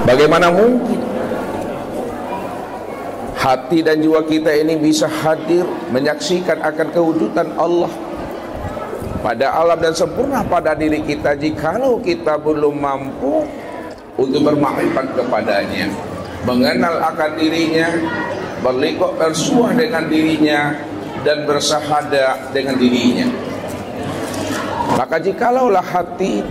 Bagaimana mungkin hati dan jiwa kita ini bisa hadir menyaksikan akan kewujudan Allah pada alam dan sempurna pada diri kita jikalau kita belum mampu untuk bermakrifat kepadanya, mengenal akan dirinya, berliqah bersuah dengan dirinya, dan bersahadah dengan dirinya. Maka jikalaulah hati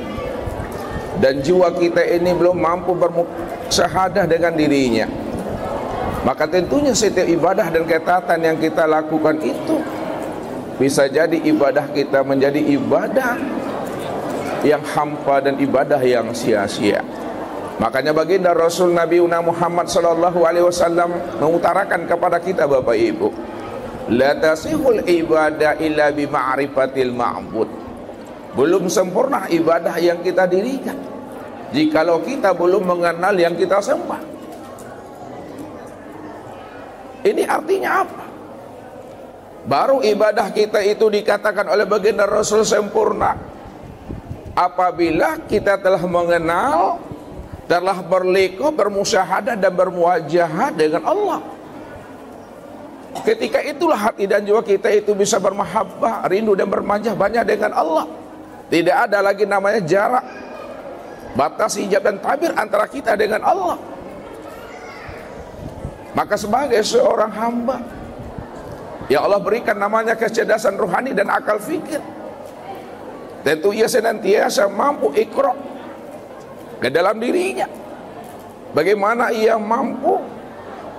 dan jiwa kita ini belum mampu bersahadah dengan dirinya, maka tentunya setiap ibadah dan ketaatan yang kita lakukan itu bisa jadi ibadah kita menjadi ibadah yang hampa dan ibadah yang sia-sia. Makanya baginda Rasul Nabi Muhammad SAW mengutarakan kepada kita Bapak Ibu, la tasihul ibadah illa bi ma'rifatil ma'bud. Belum sempurna ibadah yang kita dirikan jikalau kita belum mengenal yang kita sembah. Ini artinya apa? Baru ibadah kita itu dikatakan oleh baginda Rasul sempurna apabila kita telah mengenal, telah berliqah, bermusyahadah dan bermuwajahah dengan Allah. Ketika itulah hati dan jiwa kita itu bisa bermahabbah, rindu dan bermajah banyak dengan Allah. Tidak ada lagi namanya jarak, batas, hijab dan tabir antara kita dengan Allah. Maka sebagai seorang hamba ya Allah berikan namanya kecerdasan rohani dan akal fikir, tentu ia senantiasa mampu iqra ke dalam dirinya. Bagaimana ia mampu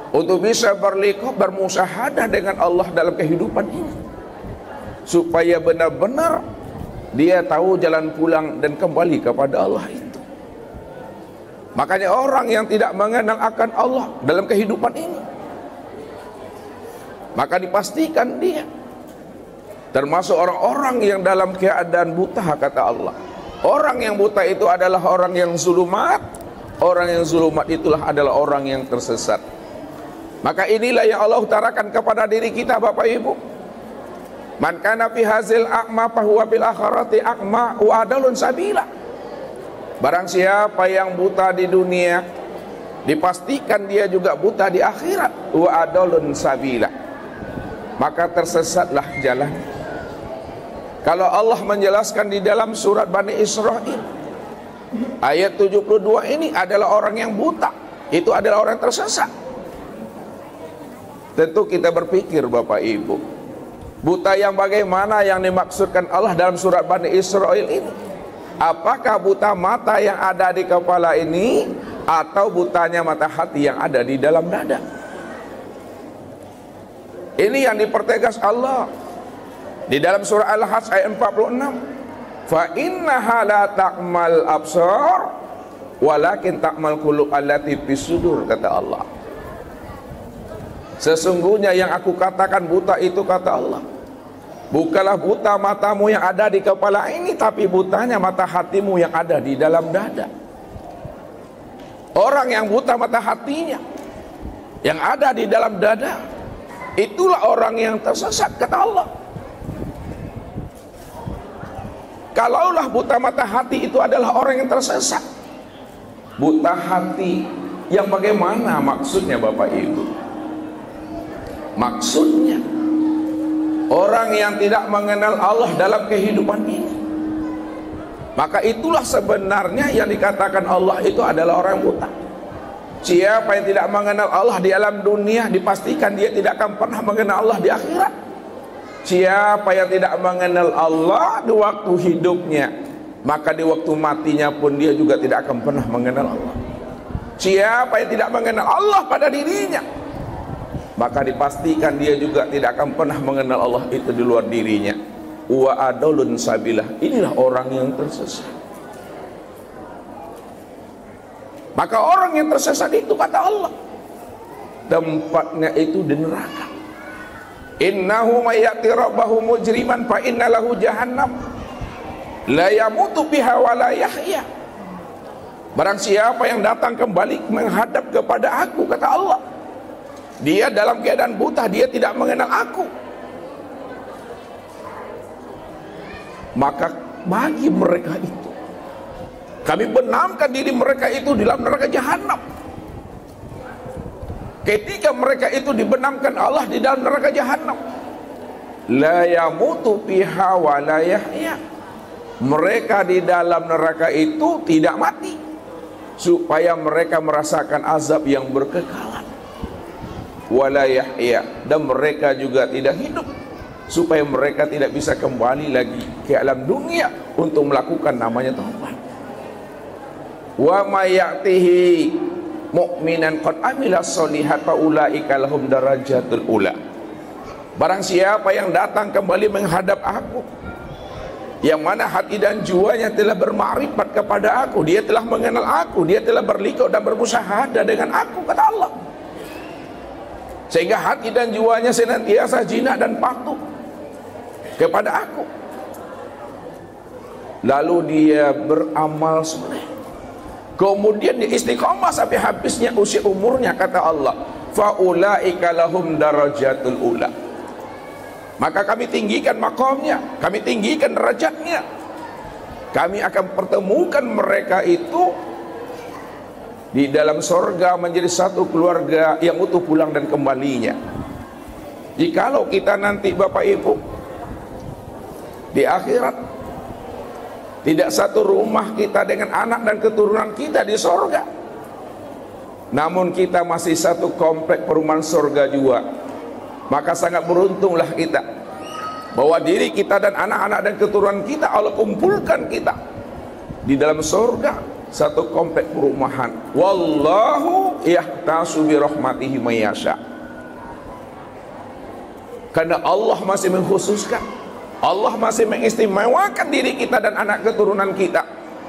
untuk bisa berliqah, bermusyahadah dengan Allah dalam kehidupan ini, supaya benar-benar dia tahu jalan pulang dan kembali kepada Allah itu. Makanya orang yang tidak mengenal akan Allah dalam kehidupan ini, maka dipastikan dia termasuk orang-orang yang dalam keadaan buta, kata Allah. Orang yang buta itu adalah orang yang zulumat. Orang yang zulumat itulah adalah orang yang tersesat. Maka inilah yang Allah utarakan kepada diri kita Bapak Ibu. Man kana fi hazil a'ma fahuwa bil akhirati a'ma wa adalun sabila. Barang siapa yang buta di dunia, dipastikan dia juga buta di akhirat. Wa adalun sabila, maka tersesatlah jalan. Kalau Allah menjelaskan di dalam surat Bani Israil ayat 72 ini adalah orang yang buta, itu adalah orang tersesat. Tentu kita berpikir Bapak Ibu, buta yang bagaimana yang dimaksudkan Allah dalam surat Bani Israil ini? Apakah buta mata yang ada di kepala ini, atau butanya mata hati yang ada di dalam dada? Ini yang dipertegas Allah di dalam surah Al-Hajj ayat 46. Fa innaha la ta'mal absar walakin ta'mal qulub allati fis sudur, kata Allah. Sesungguhnya yang aku katakan buta itu, kata Allah, bukanlah buta matamu yang ada di kepala ini, tapi butanya mata hatimu yang ada di dalam dada. Orang yang buta mata hatinya yang ada di dalam dada, itulah orang yang tersesat, kata Allah. Kalaulah buta mata hati itu adalah orang yang tersesat, buta hati yang bagaimana maksudnya Bapak Ibu? Maksudnya orang yang tidak mengenal Allah dalam kehidupan ini. Maka itulah sebenarnya yang dikatakan Allah itu adalah orang buta. Siapa yang tidak mengenal Allah di alam dunia, dipastikan dia tidak akan pernah mengenal Allah di akhirat. Siapa yang tidak mengenal Allah di waktu hidupnya, maka di waktu matinya pun dia juga tidak akan pernah mengenal Allah. Siapa yang tidak mengenal Allah pada dirinya, maka dipastikan dia juga tidak akan pernah mengenal Allah itu di luar dirinya. Wa adalun sabilah, inilah orang yang tersesat. Maka orang yang tersesat itu, kata Allah, tempatnya itu di neraka. Innahu may ya'ti rabbahu mujriman fa inna lahu jahannam la yamutu biha wa la yahya. Barang siapa yang datang kembali menghadap kepada aku, kata Allah, dia dalam keadaan buta, dia tidak mengenal aku, maka bagi mereka itu Kami benamkan diri mereka itu di dalam neraka jahanam. Ketika mereka itu dibenamkan Allah di dalam neraka jahanam, la yamutu fiha wa la yahya. Mereka di dalam neraka itu tidak mati, supaya mereka merasakan azab yang berkekalan. Wa la yahya, dan mereka juga tidak hidup, supaya mereka tidak bisa kembali lagi ke alam dunia untuk melakukan namanya taubat. Wa may ya'tihi mu'minan qad amila sholihat fa ulaika lahum darajatul ula. Barang siapa yang datang kembali menghadap aku, yang mana hati dan jiwanya telah bermakrifat kepada aku, dia telah mengenal aku, dia telah berliqa'ah dan bermusyahadah dengan aku, kata Allah, sehingga hati dan jiwanya senantiasa jinak dan patuh kepada aku, lalu dia beramal soleh, kemudian dia istiqomah sampai habisnya usia umurnya, kata Allah, fa ulaika lahum darajatul ula. Maka kami tinggikan makamnya, kami tinggikan derajatnya, kami akan pertemukan mereka itu di dalam sorga menjadi satu keluarga yang utuh pulang dan kembalinya. Jikalau kita nanti Bapak Ibu di akhirat tidak satu rumah kita dengan anak dan keturunan kita di sorga, namun kita masih satu komplek perumahan sorga juga, maka sangat beruntunglah kita bahwa diri kita dan anak-anak dan keturunan kita Allah kumpulkan kita di dalam sorga, satu komplek perumahan. Wallahu yahtasu bi rahmatihi may yasha. Karena Allah masih mengkhususkan, Allah masih mengistimewakan diri kita dan anak keturunan kita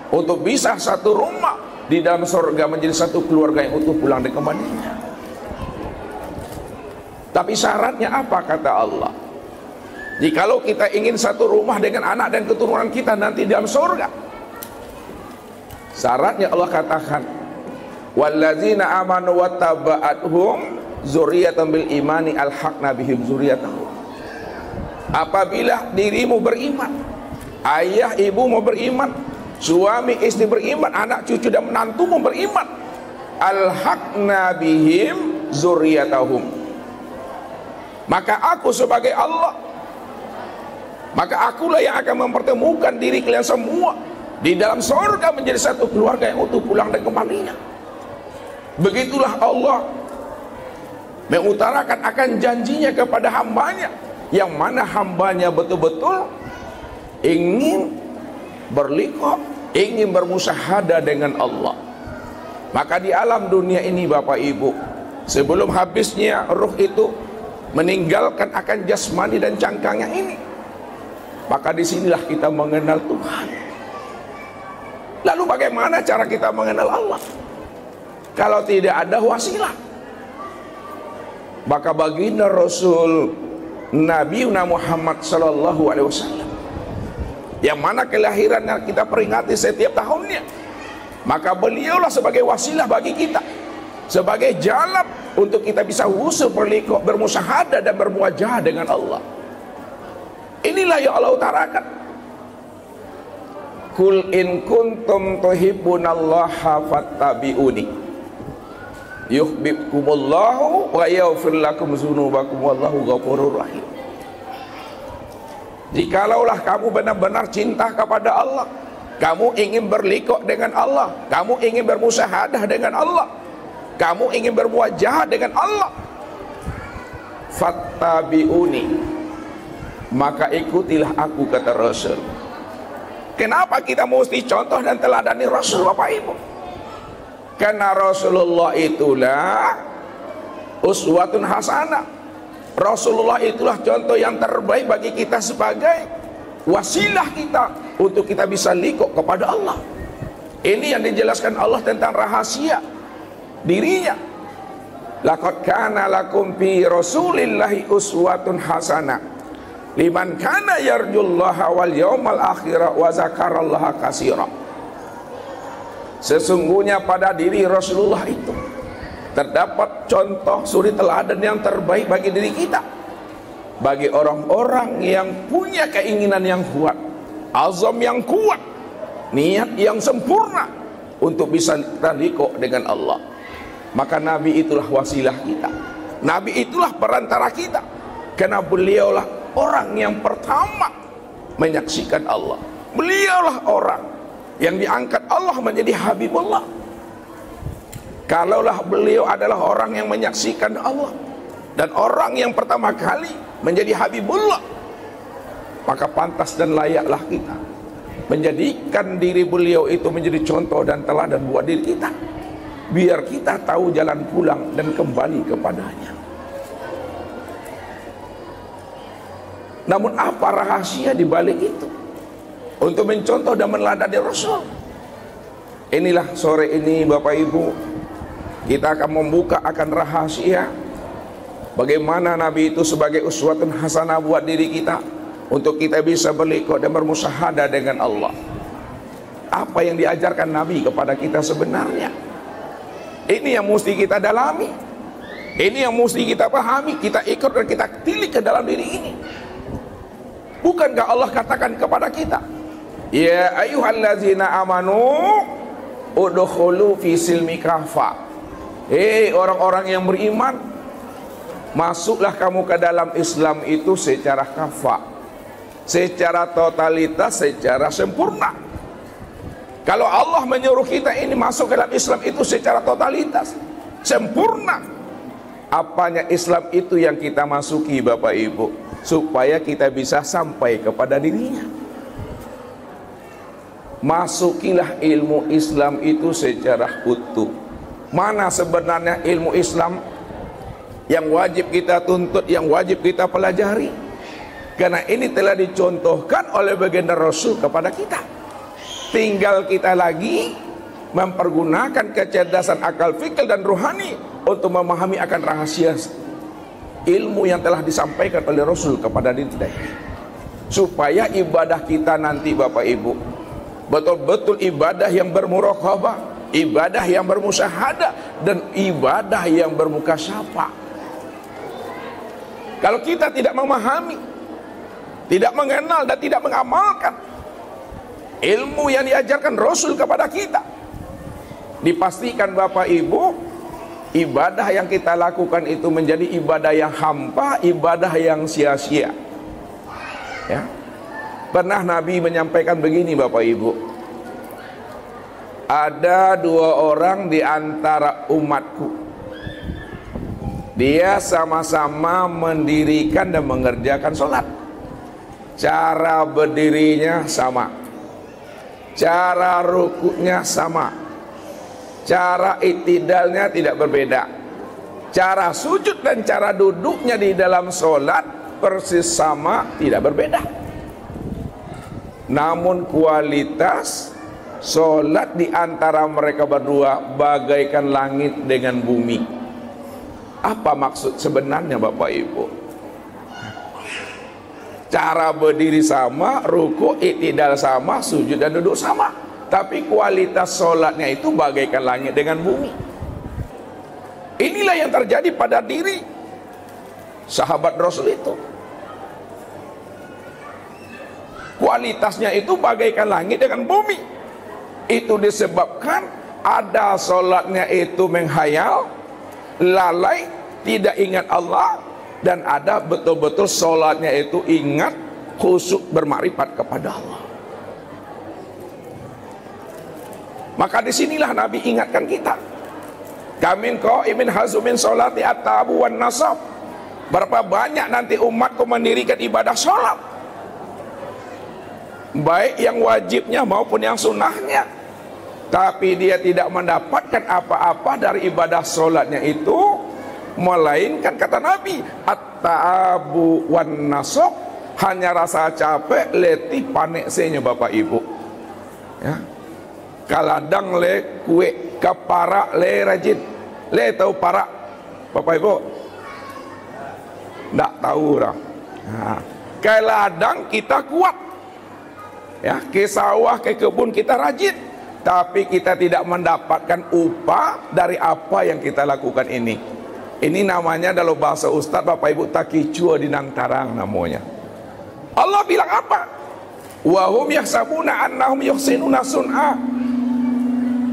untuk bisa satu rumah di dalam sorga menjadi satu keluarga yang utuh pulang dan kembalinya. Tapi syaratnya apa, kata Allah? Jikalau kita ingin satu rumah dengan anak dan keturunan kita nanti dalam surga, syaratnya Allah katakan, wallazina amanu wattaba'athum dzurriyyatan bil imani alhaqna bihim dzurriyyatahum. Apabila dirimu beriman, ayah ibumu beriman, suami istri beriman, anak cucu dan menantumu beriman, alhaqna bihim dzurriyyatahum, maka aku sebagai Allah, maka akulah yang akan mempertemukan diri kalian semua di dalam surga menjadi satu keluarga yang utuh pulang dan kembalinya. Begitulah Allah mengutarakan akan janjinya kepada hambanya, yang mana hambanya betul-betul ingin berliqa'ah, ingin bermusyahadah dengan Allah. Maka di alam dunia ini Bapak Ibu, sebelum habisnya ruh itu meninggalkan akan jasmani dan cangkangnya ini, maka disinilah kita mengenal Tuhan. Lalu bagaimana cara kita mengenal Allah kalau tidak ada wasilah? Maka baginda Rasul Nabi Muhammad sallallahu alaihi wasallam, yang mana kelahirannya kita peringati setiap tahunnya, maka beliaulah sebagai wasilah bagi kita, sebagai jalan untuk kita bisa wusul berliqa'ah, bermusyahadah dan bermuajahah dengan Allah. Inilah yang Allah utarakan, kul in kuntum tuhibbunallaha fattabi'uni yuhibbukumullahu wa yaghfir lakum dzunubakum wallahu ghafurur rahim. Jikalaulah kamu benar-benar cinta kepada Allah, kamu ingin berliqa'ah dengan Allah, kamu ingin bermusyahadah dengan Allah, kamu ingin bermuajahah dengan Allah, fattabi'uni, maka ikutilah aku, kata Rasul. Kenapa kita mesti contoh dan teladani Rasul Bapak Ibu? Karena Rasulullah itulah uswatun hasanah. Rasulullah itulah contoh yang terbaik bagi kita sebagai wasilah kita untuk kita bisa liqa'ah kepada Allah. Ini yang dijelaskan Allah tentang rahasia dirinya. Laqad kana lakum fi Rasulillahi uswatun hasanah liman kana yarjullaha wal yawmal akhir wa zakarallaha katsira. Sesungguhnya pada diri Rasulullah itu terdapat contoh suri teladan yang terbaik bagi diri kita, bagi orang-orang yang punya keinginan yang kuat, azam yang kuat, niat yang sempurna untuk bisa kita liqo dengan Allah. Maka Nabi itulah wasilah kita, Nabi itulah perantara kita, karena beliaulah orang yang pertama menyaksikan Allah. Beliaulah orang yang diangkat Allah menjadi Habibullah. Kalaulah beliau adalah orang yang menyaksikan Allah dan orang yang pertama kali menjadi Habibullah, maka pantas dan layaklah kita menjadikan diri beliau itu menjadi contoh dan teladan buat diri kita, biar kita tahu jalan pulang dan kembali kepadanya. Namun apa rahasia di balik itu untuk mencontoh dan meneladani Rasul? Inilah sore ini Bapak Ibu, kita akan membuka akan rahasia bagaimana Nabi itu sebagai uswatun hasanah buat diri kita, untuk kita bisa berliqo dan bermusyahadah dengan Allah. Apa yang diajarkan Nabi kepada kita sebenarnya? Ini yang mesti kita dalami, ini yang mesti kita pahami, kita ikut dan kita tilik ke dalam diri ini. Bukankah Allah katakan kepada kita, ya ayyuhallazina amanu udkhulu fi silmi kafa. Hei orang-orang yang beriman, masuklah kamu ke dalam Islam itu secara kafa, secara totalitas, secara sempurna. Kalau Allah menyuruh kita ini masuk ke dalam Islam itu secara totalitas, sempurna, apanya Islam itu yang kita masuki Bapak Ibu, supaya kita bisa sampai kepada dirinya. Masukilah ilmu Islam itu secara utuh. Mana sebenarnya ilmu Islam yang wajib kita tuntut, yang wajib kita pelajari? Karena ini telah dicontohkan oleh baginda Rasul kepada kita. Tinggal kita lagi mempergunakan kecerdasan akal fikir dan rohani untuk memahami akan rahasia ilmu yang telah disampaikan oleh Rasul kepada diri kita, supaya ibadah kita nanti Bapak Ibu betul-betul ibadah yang bermuraqabah, ibadah yang bermusyahadah, dan ibadah yang bermukasyafah. Kalau kita tidak memahami, tidak mengenal dan tidak mengamalkan ilmu yang diajarkan Rasul kepada kita, dipastikan Bapak Ibu ibadah yang kita lakukan itu menjadi ibadah yang hampa, ibadah yang sia-sia. Ya. Pernah Nabi menyampaikan begini Bapak Ibu, ada dua orang di antara umatku, dia sama-sama mendirikan dan mengerjakan sholat. Cara berdirinya sama, cara rukuknya sama, cara iktidalnya tidak berbeda, cara sujud dan cara duduknya di dalam sholat persis sama, tidak berbeda. Namun kualitas sholat di antara mereka berdua bagaikan langit dengan bumi. Apa maksud sebenarnya Bapak Ibu? Cara berdiri sama, rukuk, iktidal sama, sujud dan duduk sama, tapi kualitas sholatnya itu bagaikan langit dengan bumi. Inilah yang terjadi pada diri sahabat Rasul itu. Kualitasnya itu bagaikan langit dengan bumi. Itu disebabkan ada sholatnya itu menghayal, lalai, tidak ingat Allah, dan ada betul-betul sholatnya itu ingat, khusyuk, bermakrifat kepada Allah. Maka disinilah Nabi ingatkan kita, kamin qaimin hazumin sholati at-tabu wan nasab. Berapa banyak nanti umatku mendirikan ibadah sholat, baik yang wajibnya maupun yang sunnahnya, tapi dia tidak mendapatkan apa-apa dari ibadah sholatnya itu, melainkan kata Nabi, at-tabu wan nasab, hanya rasa capek, letih, panik senya Bapak Ibu. Ya. Kaladang le kue, kaparak le rajin. Le tahu parak Bapak Ibu? Tidak tahu dah. Nah, ke ladang kita kuat, ya, ke sawah, ke kebun kita rajin, tapi kita tidak mendapatkan upah dari apa yang kita lakukan ini. Ini namanya dalam bahasa Ustadz Bapak Ibu takicua di nang tarang namanya. Allah bilang apa? Wa hum yahsabuna annahum yuhsinuna sun'a.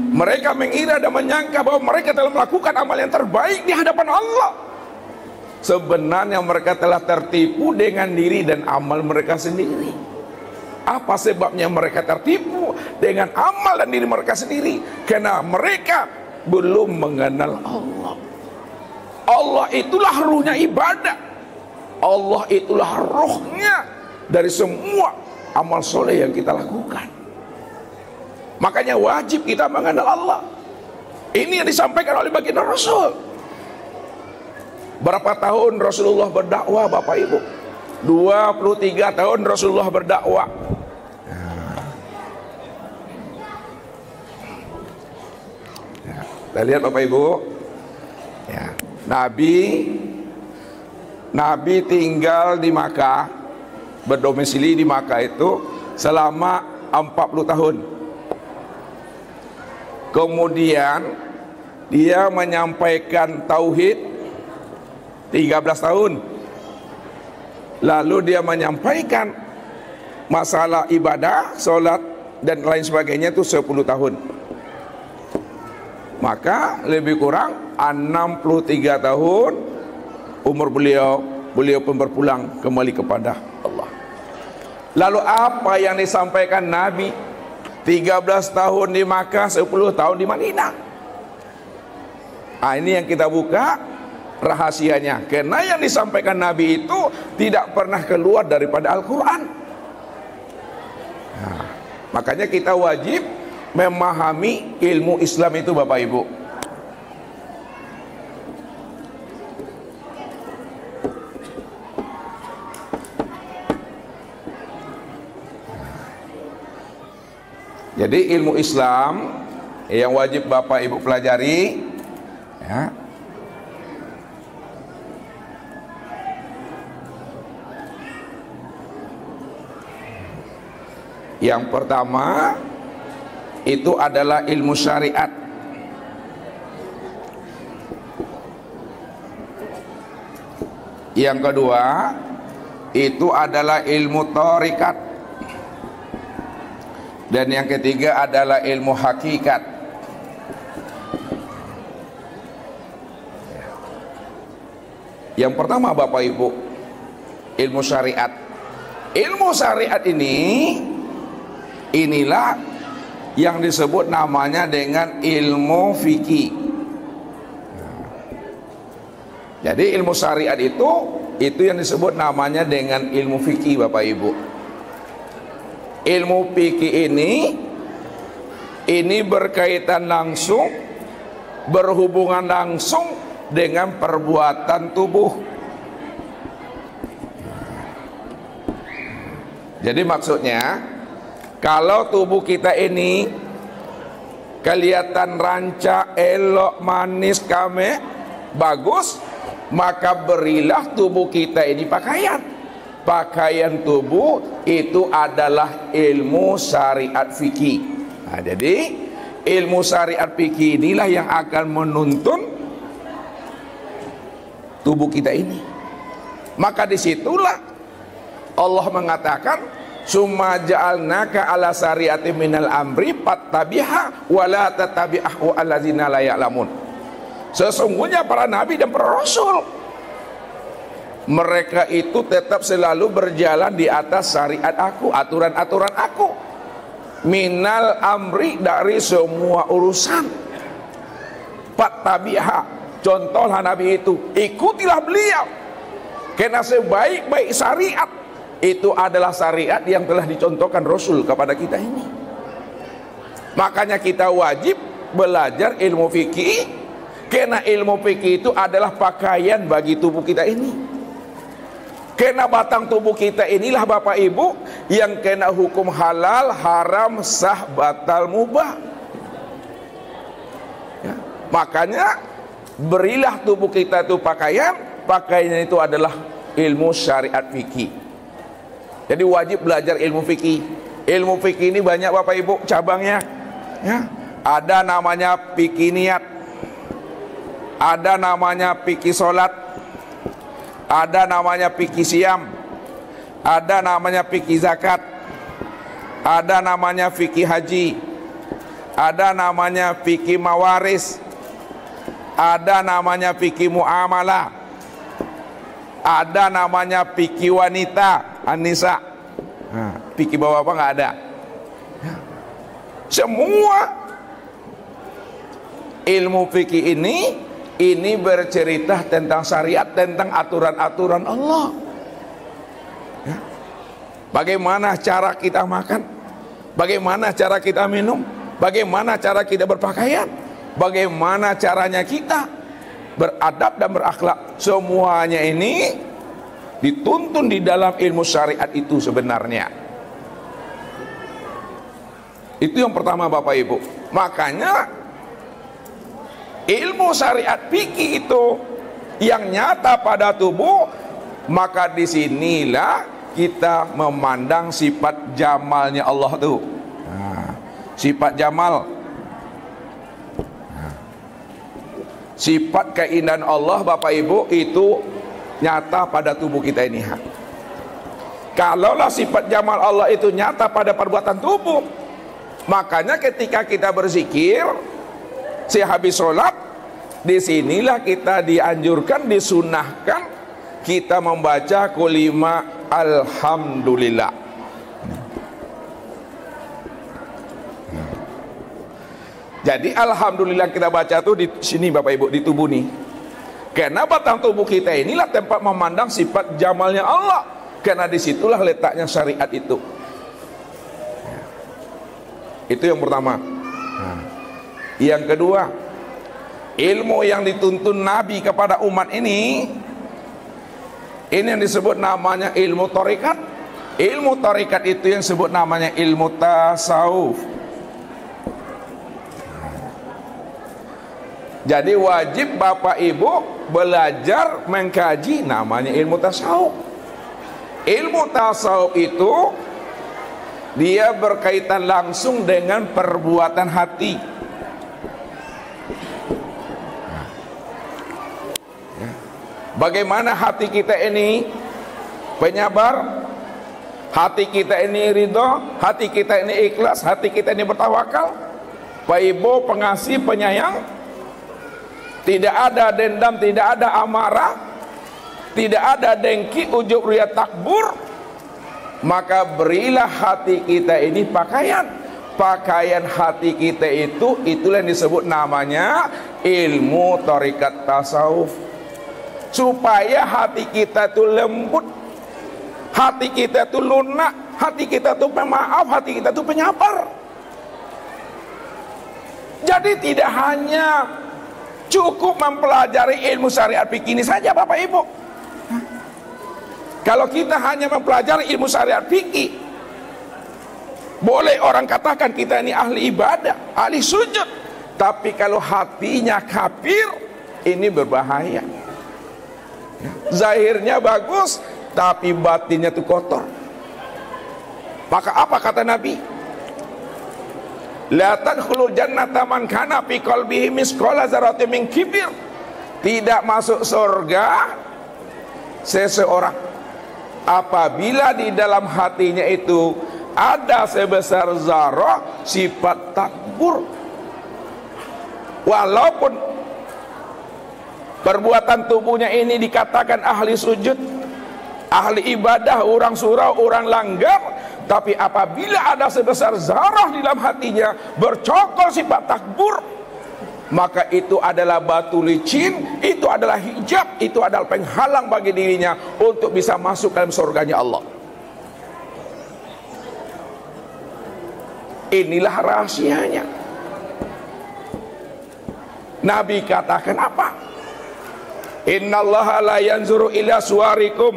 Mereka mengira dan menyangka bahwa mereka telah melakukan amal yang terbaik di hadapan Allah. Sebenarnya mereka telah tertipu dengan diri dan amal mereka sendiri. Apa sebabnya mereka tertipu dengan amal dan diri mereka sendiri? Karena mereka belum mengenal Allah. Allah itulah ruhnya ibadah. Allah itulah rohnya dari semua amal soleh yang kita lakukan. Makanya wajib kita mengenal Allah. Ini yang disampaikan oleh baginda Rasul. Berapa tahun Rasulullah berdakwah, Bapak Ibu? 23 tahun Rasulullah berdakwah. Kita lihat Bapak Ibu ya, Nabi tinggal di Makkah, berdomisili di Makkah itu selama 40 tahun. Kemudian dia menyampaikan tauhid 13 tahun. Lalu dia menyampaikan masalah ibadah, sholat dan lain sebagainya itu 10 tahun. Maka lebih kurang 63 tahun umur beliau pun berpulang kembali kepada Allah. Lalu apa yang disampaikan Nabi? 13 tahun di Makkah, 10 tahun di Madinah. Ini yang kita buka rahasianya. Karena yang disampaikan Nabi itu tidak pernah keluar daripada Al-Quran. Makanya kita wajib memahami ilmu Islam itu, Bapak Ibu. Jadi ilmu Islam yang wajib Bapak Ibu pelajari ya. Yang pertama itu adalah ilmu syariat. Yang kedua itu adalah ilmu thariqat. Dan yang ketiga adalah ilmu hakikat. Yang pertama Bapak Ibu, ilmu syariat. Ilmu syariat inilah yang disebut namanya dengan ilmu fikih. Jadi ilmu syariat itu yang disebut namanya dengan ilmu fikih, Bapak Ibu. Ilmu fikih ini berkaitan langsung, berhubungan langsung dengan perbuatan tubuh. Jadi maksudnya, kalau tubuh kita ini kelihatan rancak, elok, manis, kame, bagus, maka berilah tubuh kita ini pakaian. Pakaian tubuh itu adalah ilmu syariat fikih. Jadi ilmu syariat fikih inilah yang akan menuntun tubuh kita ini. Maka disitulah Allah mengatakan, summa ja'alnaka ala syari'ati minal amri fattabi'ha wa la tattabi'ahu allazina la ya'lamun. Sesungguhnya para nabi dan para rasul, mereka itu tetap selalu berjalan di atas syariat aku, aturan-aturan aku. Minal amri, dari semua urusan. Fattabi'ha, contohlah nabi itu, ikutilah beliau. Karena sebaik-baik syariat itu adalah syariat yang telah dicontohkan Rasul kepada kita ini. Makanya kita wajib belajar ilmu fikih, karena ilmu fikih itu adalah pakaian bagi tubuh kita ini. Karena batang tubuh kita inilah Bapak Ibu yang kena hukum halal, haram, sah, batal, mubah ya. Makanya berilah tubuh kita itu pakaian. Pakaian itu adalah ilmu syariat fikih. Jadi wajib belajar ilmu fikih. Ilmu fikih ini banyak Bapak Ibu cabangnya ya. Ada namanya fikih niat, ada namanya fikih sholat, ada namanya fikih siam, ada namanya fikih zakat, Ada namanya fikih haji, ada namanya fikih mawaris, ada namanya fikih muamalah, ada namanya fikih wanita, an-nisa. Fikih bapak nggak ada. Semua ilmu fikih ini bercerita tentang syariat, tentang aturan-aturan Allah. Bagaimana cara kita makan, bagaimana cara kita minum, bagaimana cara kita berpakaian, bagaimana caranya kita beradab dan berakhlak. Semuanya ini dituntun di dalam ilmu syariat itu sebenarnya. Itu yang pertama Bapak Ibu. Makanya ilmu syariat fikih itu yang nyata pada tubuh, maka disinilah kita memandang sifat jamalnya Allah tuh. Sifat jamal, sifat keindahan Allah Bapak Ibu itu nyata pada tubuh kita ini. Kalaulah sifat jamal Allah itu nyata pada perbuatan tubuh, makanya ketika kita berzikir sehabis sholat, disinilah kita dianjurkan, disunahkan kita membaca kulima alhamdulillah. Jadi alhamdulillah kita baca tuh di sini Bapak Ibu, di tubuh nih. Karena batang tubuh kita inilah tempat memandang sifat jamalnya Allah. Karena disitulah letaknya syariat itu. Itu yang pertama. Yang kedua, ilmu yang dituntun Nabi kepada umat ini yang disebut namanya ilmu tarekat. Ilmu tarekat itu yang disebut namanya ilmu tasawuf. Jadi wajib Bapak Ibu belajar mengkaji namanya ilmu tasawuf. Ilmu tasawuf itu dia berkaitan langsung dengan perbuatan hati. Bagaimana hati kita ini penyabar, hati kita ini ridho, hati kita ini ikhlas, hati kita ini bertawakal. Pak Ibu pengasih, penyayang, tidak ada dendam, tidak ada amarah, tidak ada dengki, ujub, riya, takbur. Maka berilah hati kita ini pakaian. Pakaian hati kita itulah yang disebut namanya ilmu tarekat tasawuf. Supaya hati kita itu lembut, hati kita itu lunak, hati kita itu pemaaf, hati kita itu penyabar. Jadi tidak hanya cukup mempelajari ilmu syariat fikih ini saja Bapak Ibu. Kalau kita hanya mempelajari ilmu syariat fikih, boleh orang katakan kita ini ahli ibadah, ahli sujud. Tapi kalau hatinya kafir, ini berbahaya. Zahirnya bagus, tapi batinnya itu kotor. Maka apa kata Nabi? La tadkhulul jannata man kana fi qalbihi misqala dzarratin min kibir. Tidak masuk surga seseorang apabila di dalam hatinya itu ada sebesar zarah sifat takbur. Walaupun perbuatan tubuhnya ini dikatakan ahli sujud, ahli ibadah, orang surau, orang langgar, tapi apabila ada sebesar zarah di dalam hatinya bercokol sifat takbur, maka itu adalah batu licin, itu adalah hijab, itu adalah penghalang bagi dirinya untuk bisa masuk dalam surganya Allah. Inilah rahasianya. Nabi katakan apa? Innallaha la yanzuru ila suwarikum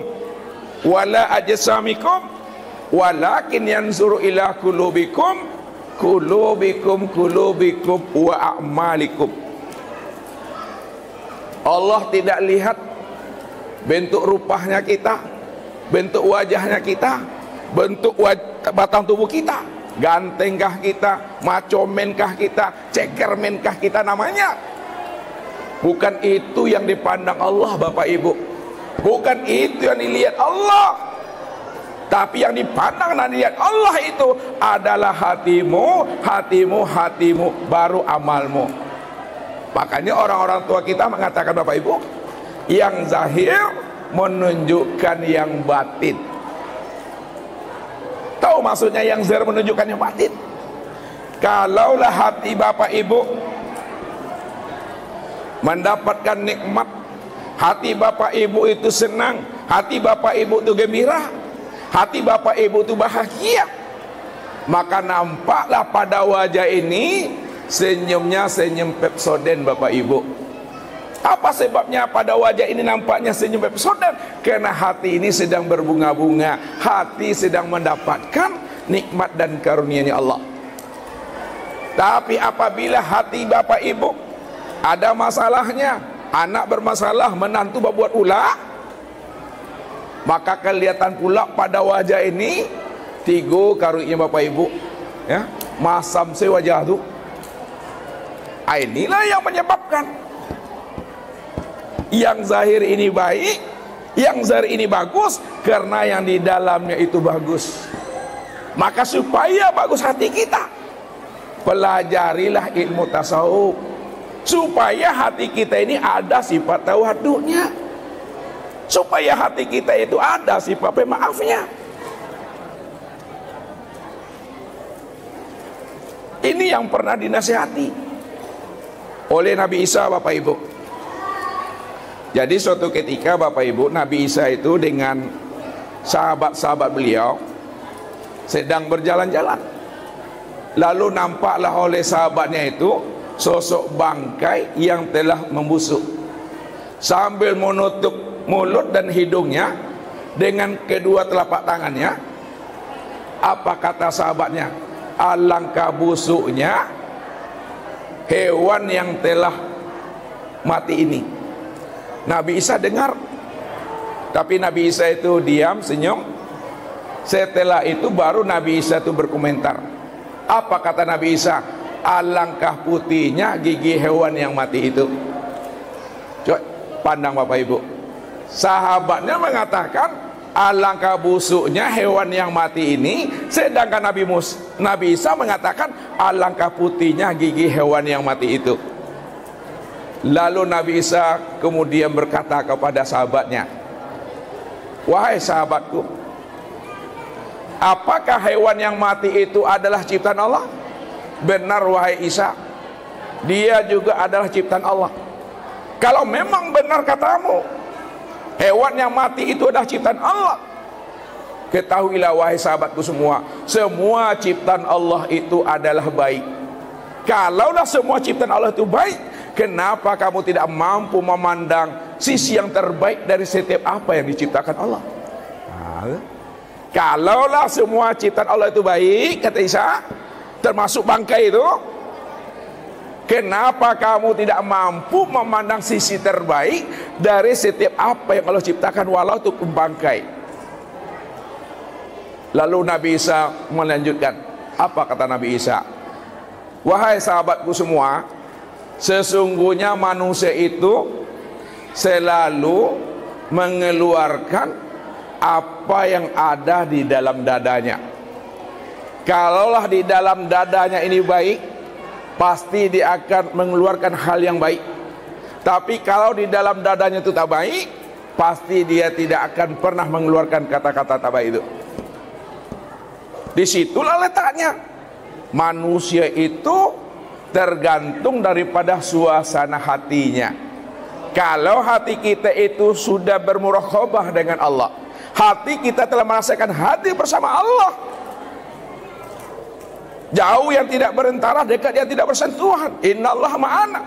wala ajsamikum walakin yanzuru ila qulubikum wa a'malikum. Allah tidak lihat bentuk rupanya kita, bentuk wajahnya kita, bentuk batang tubuh kita, gantengkah kita, macomenkah kita, cekermenkah kita namanya. Bukan itu yang dipandang Allah Bapak Ibu. Bukan itu yang dilihat Allah. Tapi yang dipandang dan dilihat Allah itu adalah hatimu, hatimu, hatimu, baru amalmu. Makanya orang-orang tua kita mengatakan, Bapak Ibu, yang zahir menunjukkan yang batin. Tahu maksudnya yang zahir menunjukkan yang batin? Kalaulah hati Bapak Ibu mendapatkan nikmat, hati Bapak Ibu itu senang, hati Bapak Ibu itu gembira, hati Bapak Ibu itu bahagia, maka nampaklah pada wajah ini senyumnya senyum Pepsodent Bapak Ibu. Apa sebabnya pada wajah ini nampaknya senyum Pepsodent? Karena hati ini sedang berbunga-bunga, hati sedang mendapatkan nikmat dan karunia-Nya Allah. Tapi apabila hati Bapak Ibu ada masalahnya, anak bermasalah, menantu berbuat ulah, maka kelihatan pula pada wajah ini tiga karunia Bapak Ibu, ya, masam se wajah tu. Inilah yang menyebabkan yang zahir ini baik, yang zahir ini bagus, karena yang di dalamnya itu bagus. Maka supaya bagus hati kita, pelajarilah ilmu tasawuf, supaya hati kita ini ada sifat tawadhu'nya, supaya hati kita itu ada sifat pemaafnya. Ini yang pernah dinasihati oleh Nabi Isa, Bapak Ibu. Jadi suatu ketika Bapak Ibu, Nabi Isa itu dengan sahabat-sahabat beliau sedang berjalan-jalan. Lalu nampaklah oleh sahabatnya itu sosok bangkai yang telah membusuk. Sambil menutup mulut dan hidungnya dengan kedua telapak tangannya, apa kata sahabatnya? Alangkah busuknya hewan yang telah mati ini. Nabi Isa dengar, tapi Nabi Isa itu diam, senyum. Setelah itu baru Nabi Isa itu berkomentar. Apa kata Nabi Isa? Alangkah putihnya gigi hewan yang mati itu. Coba pandang Bapak Ibu. Sahabatnya mengatakan alangkah busuknya hewan yang mati ini, sedangkan Nabi Isa mengatakan alangkah putihnya gigi hewan yang mati itu. Lalu Nabi Isa kemudian berkata kepada sahabatnya, wahai sahabatku, apakah hewan yang mati itu adalah ciptaan Allah? Benar wahai Isa, dia juga adalah ciptaan Allah. Kalau memang benar katamu, hewan yang mati itu adalah ciptaan Allah, ketahuilah wahai sahabatku semua, semua ciptaan Allah itu adalah baik. Kalaulah semua ciptaan Allah itu baik, kenapa kamu tidak mampu memandang sisi yang terbaik dari setiap apa yang diciptakan Allah? Kalaulah semua ciptaan Allah itu baik, kata Isa, termasuk bangkai itu, kenapa kamu tidak mampu memandang sisi terbaik dari setiap apa yang Allah ciptakan, walau itu pun bangkai? Lalu Nabi Isa melanjutkan, apa kata Nabi Isa? Wahai sahabatku semua, sesungguhnya manusia itu selalu mengeluarkan apa yang ada di dalam dadanya. Kalaulah di dalam dadanya ini baik, pasti dia akan mengeluarkan hal yang baik. Tapi kalau di dalam dadanya itu tak baik, pasti dia tidak akan pernah mengeluarkan kata-kata tak baik itu. Disitulah letaknya. Manusia itu tergantung daripada suasana hatinya. Kalau hati kita itu sudah bermuraqabah dengan Allah, hati kita telah merasakan hadir bersama Allah, jauh yang tidak berantara, dekat yang tidak bersentuhan, innallaha ma'ana.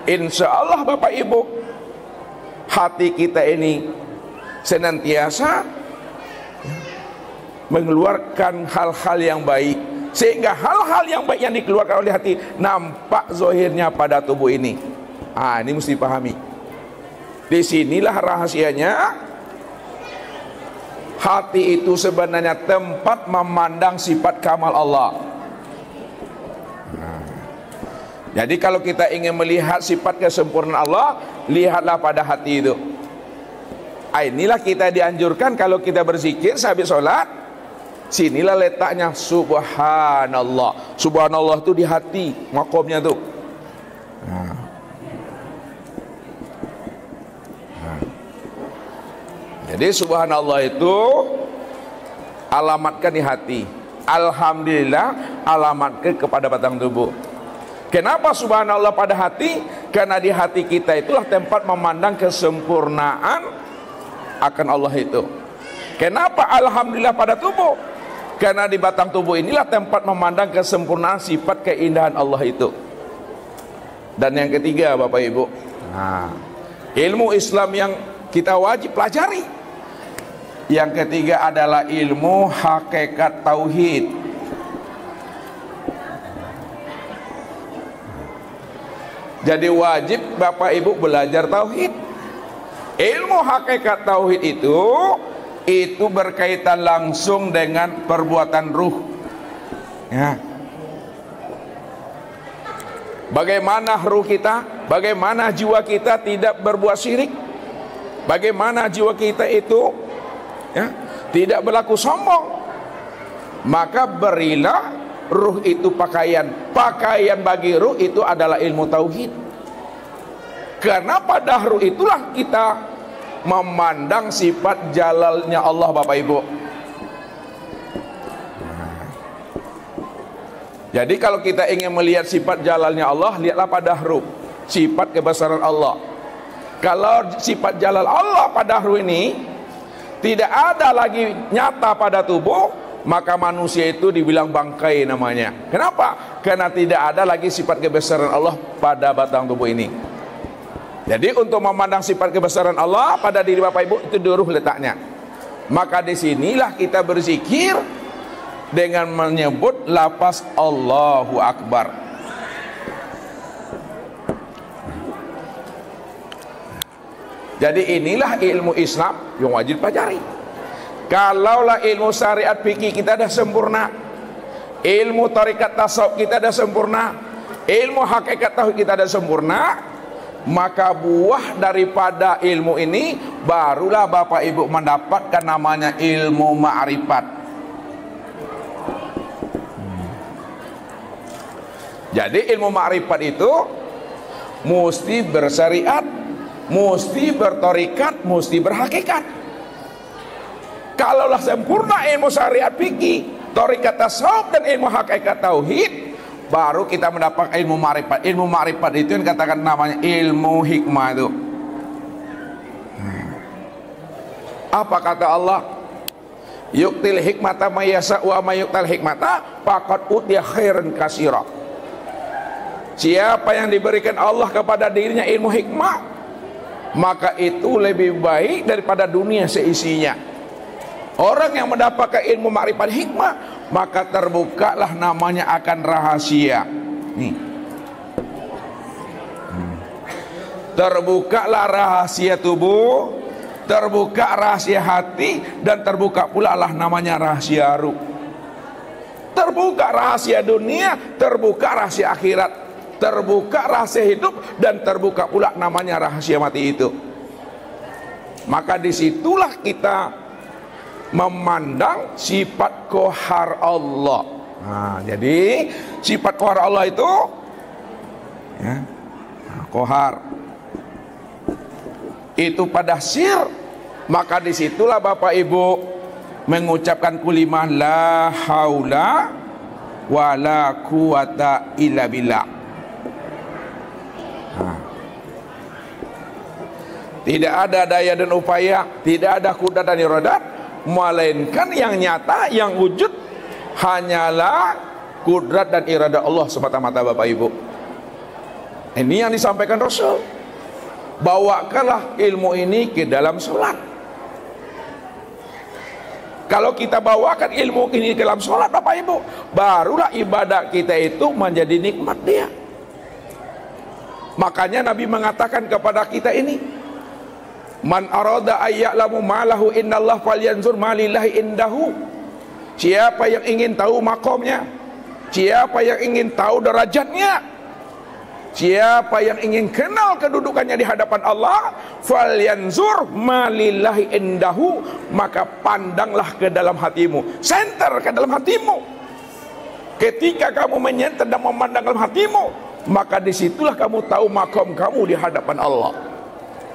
Insya Allah Bapak Ibu, hati kita ini senantiasa mengeluarkan hal-hal yang baik, sehingga hal-hal yang baik yang dikeluarkan oleh hati nampak zahirnya pada tubuh ini. Ini mesti pahami. Disinilah rahasianya. Hati itu sebenarnya tempat memandang sifat kamal Allah. Jadi kalau kita ingin melihat sifat kesempurnaan Allah, lihatlah pada hati itu. Inilah kita dianjurkan kalau kita berzikir habis sholat, sinilah letaknya subhanallah. Subhanallah itu di hati, makomnya tuh. Jadi subhanallah itu alamatkan di hati. Alhamdulillah alamatkan kepada batang tubuh. Kenapa subhanallah pada hati? Karena di hati kita itulah tempat memandang kesempurnaan akan Allah itu. Kenapa alhamdulillah pada tubuh? Karena di batang tubuh inilah tempat memandang kesempurnaan sifat keindahan Allah itu. Dan yang ketiga Bapak Ibu, ilmu Islam yang kita wajib pelajari. Yang ketiga adalah ilmu hakikat tauhid. Jadi wajib Bapak Ibu belajar tauhid. Ilmu hakikat tauhid itu berkaitan langsung dengan perbuatan ruh. Ya. Bagaimana ruh kita, bagaimana jiwa kita tidak berbuat syirik, bagaimana jiwa kita itu tidak berlaku sombong. Maka berilah ruh itu pakaian. Pakaian bagi ruh itu adalah ilmu tauhid. Karena pada ruh itulah kita memandang sifat jalalnya Allah Bapak Ibu. Jadi kalau kita ingin melihat sifat jalalnya Allah, lihatlah pada ruh, sifat kebesaran Allah. Kalau sifat jalal Allah pada ruh ini tidak ada lagi nyata pada tubuh, maka manusia itu dibilang bangkai namanya. Kenapa? Karena tidak ada lagi sifat kebesaran Allah pada batang tubuh ini. Jadi untuk memandang sifat kebesaran Allah pada diri Bapak Ibu itu di ruh letaknya. Maka disinilah kita berzikir dengan menyebut lafaz Allahu Akbar. Jadi inilah ilmu Islam yang wajib pelajari. Kalaulah ilmu syariat fikih kita dah sempurna, ilmu tarikat tasawuf kita dah sempurna, ilmu hakikat tauhid kita dah sempurna, maka buah daripada ilmu ini barulah Bapak Ibu mendapatkan namanya ilmu ma'rifat. Jadi ilmu ma'rifat itu mesti bersyariat, mesti bertorikat, mesti berhakikat. Kalaulah sempurna ilmu syariat fikih, torikat tasawuf dan ilmu hakikat tauhid, baru kita mendapat ilmu ma'rifat. Ilmu ma'rifat itu yang katakan namanya ilmu hikmah itu. Apa kata Allah? Yu'til hikmata may yasha wa may yu'tal hikmata faqad utiya khairan katsira. Siapa yang diberikan Allah kepada dirinya ilmu hikmah, maka itu lebih baik daripada dunia seisinya. Orang yang mendapatkan ilmu ma'rifat hikmah, maka terbukalah namanya akan rahasia. Nih. Terbukalah rahasia tubuh, terbuka rahasia hati, dan terbuka pula lah namanya rahasia ruh. Terbuka rahasia dunia, terbuka rahasia akhirat, terbuka rahasia hidup, dan terbuka pula namanya rahasia mati itu. Maka disitulah kita memandang sifat qahar Allah. Jadi sifat qahar Allah itu qahar itu pada sir. Maka disitulah Bapak Ibu mengucapkan kulimah la haula wala quwata illa billah. Tidak ada daya dan upaya, tidak ada kudrat dan iradat, melainkan yang nyata, yang wujud hanyalah kudrat dan iradah Allah semata-mata Bapak Ibu. Ini yang disampaikan Rasul. Bawakanlah ilmu ini ke dalam sholat. Kalau kita bawakan ilmu ini ke dalam sholat Bapak Ibu, barulah ibadah kita itu menjadi nikmat dia. Makanya Nabi mengatakan kepada kita ini, man arada ayya'lamu malahu innallah falyanzur malillahi indahu. Siapa yang ingin tahu makomnya, siapa yang ingin tahu derajatnya, Siapa yang ingin kenal kedudukannya di hadapan Allah, falyanzur malillahi indahu, maka pandanglah ke dalam hatimu, center ke dalam hatimu. Ketika kamu menyenter dan memandang dalam hatimu, maka disitulah kamu tahu makom kamu di hadapan Allah.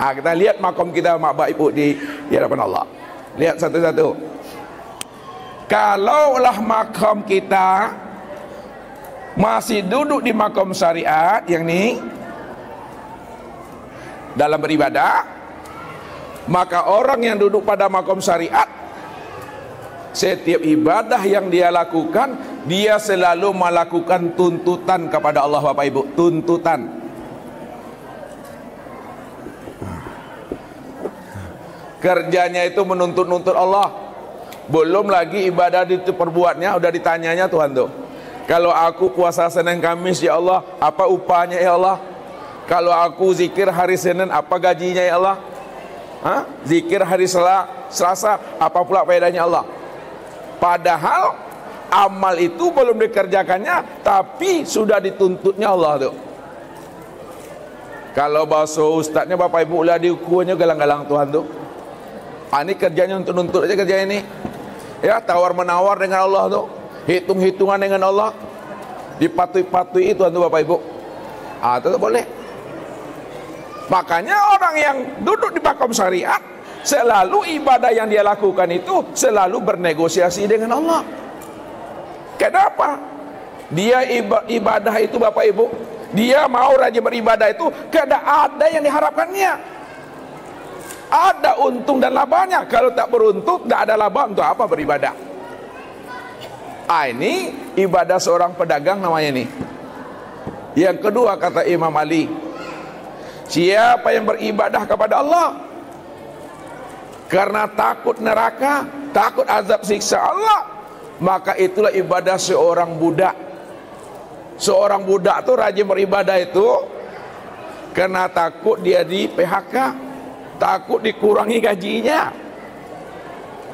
Kita lihat makom kita, Bapak Ibu, di hadapan Allah. Lihat satu-satu. Kalaulah makom kita masih duduk di makom syariat yang ini dalam beribadah, maka orang yang duduk pada makom syariat, setiap ibadah yang dia lakukan, dia selalu melakukan tuntutan kepada Allah, Bapak Ibu, tuntutan. Kerjanya itu menuntut-nuntut Allah. Belum lagi ibadah itu perbuatnya, udah ditanyanya Tuhan tuh, kalau aku puasa Senin Kamis ya Allah, apa upahnya ya Allah? Kalau aku zikir hari Senin, apa gajinya ya Allah? Zikir hari Selasa, apa pula faedahnya Allah? Padahal amal itu belum dikerjakannya, tapi sudah dituntutnya Allah tuh. Kalau bahasa ustadznya Bapak Ibu lah diukurnya galang-galang Tuhan tuh. Ini kerjanya untuk nuntut aja kerja ini. Ya, tawar menawar dengan Allah tuh, hitung-hitungan dengan Allah, dipatui-patui itu tuh Bapak Ibu. Itu boleh. Makanya orang yang duduk di makom syariat, selalu ibadah yang dia lakukan itu selalu bernegosiasi dengan Allah. Kenapa? Dia ibadah itu Bapak Ibu, dia mau rajin beribadah itu karena ada yang diharapkannya. Ada untung dan labanya. Kalau tak beruntung, tak ada laba, untuk apa beribadah? Ini ibadah seorang pedagang namanya nih. Yang kedua kata Imam Ali, siapa yang beribadah kepada Allah karena takut neraka, takut azab siksa Allah, maka itulah ibadah seorang budak. Seorang budak tuh rajin beribadah itu karena takut dia di PHK, takut dikurangi gajinya.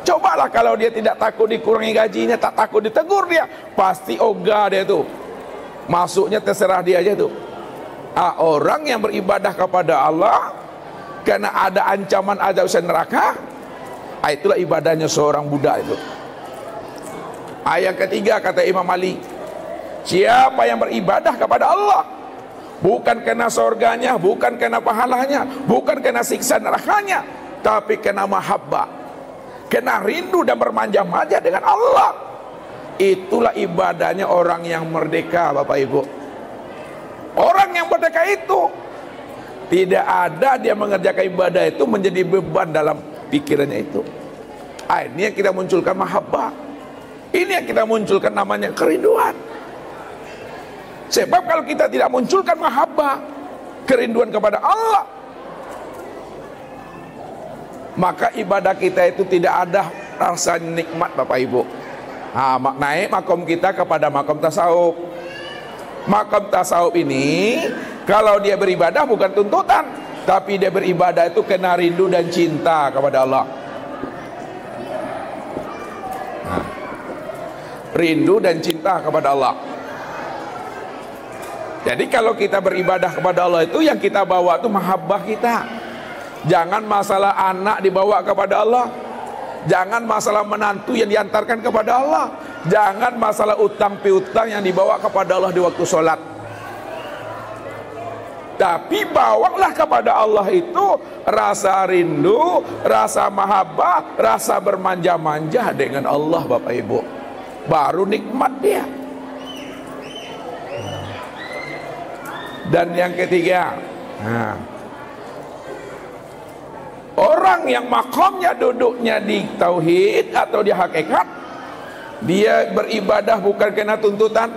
Cobalah kalau dia tidak takut dikurangi gajinya, tak takut ditegur dia, pasti ogah dia tuh. Masuknya terserah dia aja tuh. Orang yang beribadah kepada Allah karena ada ancaman azab neraka, itulah ibadahnya seorang budak itu. Yang ketiga kata Imam Ali, siapa yang beribadah kepada Allah bukan karena surganya, bukan karena pahalanya, bukan karena siksa nerakanya, tapi karena mahabbah, karena rindu dan bermanja-manja dengan Allah, itulah ibadahnya orang yang merdeka, Bapak Ibu. Orang yang merdeka itu tidak ada dia mengerjakan ibadah itu menjadi beban dalam pikirannya itu. Ini yang kita munculkan mahabbah, ini yang kita munculkan namanya kerinduan. Sebab kalau kita tidak munculkan mahabbah, kerinduan kepada Allah, maka ibadah kita itu tidak ada rasa nikmat, Bapak Ibu. Naik makom kita kepada makom tasawuf. Makom tasawuf ini, kalau dia beribadah bukan tuntutan, tapi dia beribadah itu kena rindu dan cinta kepada Allah. Rindu dan cinta kepada Allah. Jadi kalau kita beribadah kepada Allah itu yang kita bawa itu mahabbah kita. Jangan masalah anak dibawa kepada Allah, jangan masalah menantu yang diantarkan kepada Allah, jangan masalah utang piutang yang dibawa kepada Allah di waktu sholat. Tapi bawalah kepada Allah itu rasa rindu, rasa mahabbah, rasa bermanja-manja dengan Allah, Bapak Ibu. Baru nikmat dia. Dan yang ketiga, orang yang makomnya duduknya di tauhid atau di hakikat, dia beribadah bukan kena tuntutan,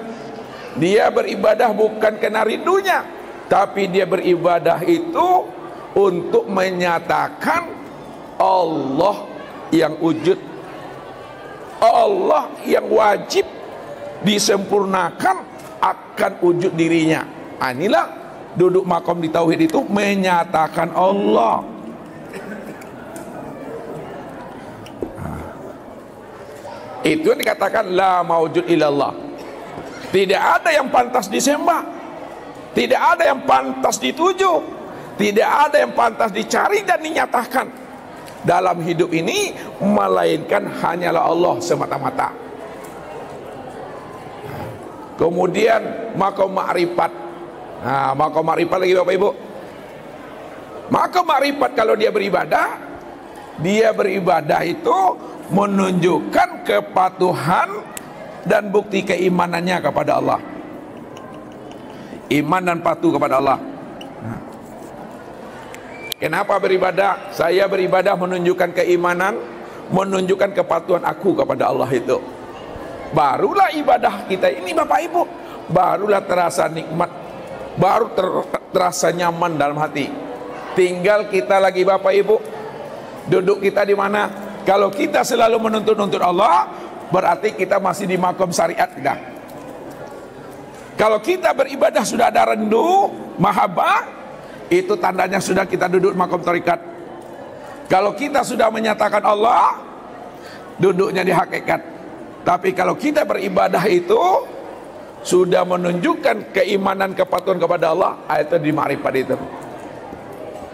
dia beribadah bukan kena rindunya, tapi dia beribadah itu untuk menyatakan Allah yang wujud, Allah yang wajib disempurnakan akan wujud dirinya. Inilah duduk makom di tauhid itu menyatakan Allah. Itu yang dikatakan la maujud illallah. Tidak ada yang pantas disembah Tidak ada yang pantas dituju, tidak ada yang pantas dicari dan dinyatakan dalam hidup ini, melainkan hanyalah Allah semata-mata. Kemudian maqam ma'rifat. Nah, maqam ma'rifat lagi Bapak Ibu. Maqam ma'rifat kalau dia beribadah itu menunjukkan kepatuhan dan bukti keimanannya kepada Allah. Iman dan patuh kepada Allah. Kenapa beribadah? Saya beribadah menunjukkan keimanan, menunjukkan kepatuhan aku kepada Allah itu. Barulah ibadah kita ini Bapak Ibu, barulah terasa nikmat, baru terasa nyaman dalam hati. Tinggal kita lagi Bapak Ibu, duduk kita di mana? Kalau kita selalu menuntut Allah, berarti kita masih di makom syariat kita. Kalau kita beribadah sudah ada rindu, mahabbah, itu tandanya sudah kita duduk makom tarikat. Kalau kita sudah menyatakan Allah, duduknya di hakikat. Tapi kalau kita beribadah itu sudah menunjukkan keimanan kepatuhan kepada Allah, itu di ma'rifat itu.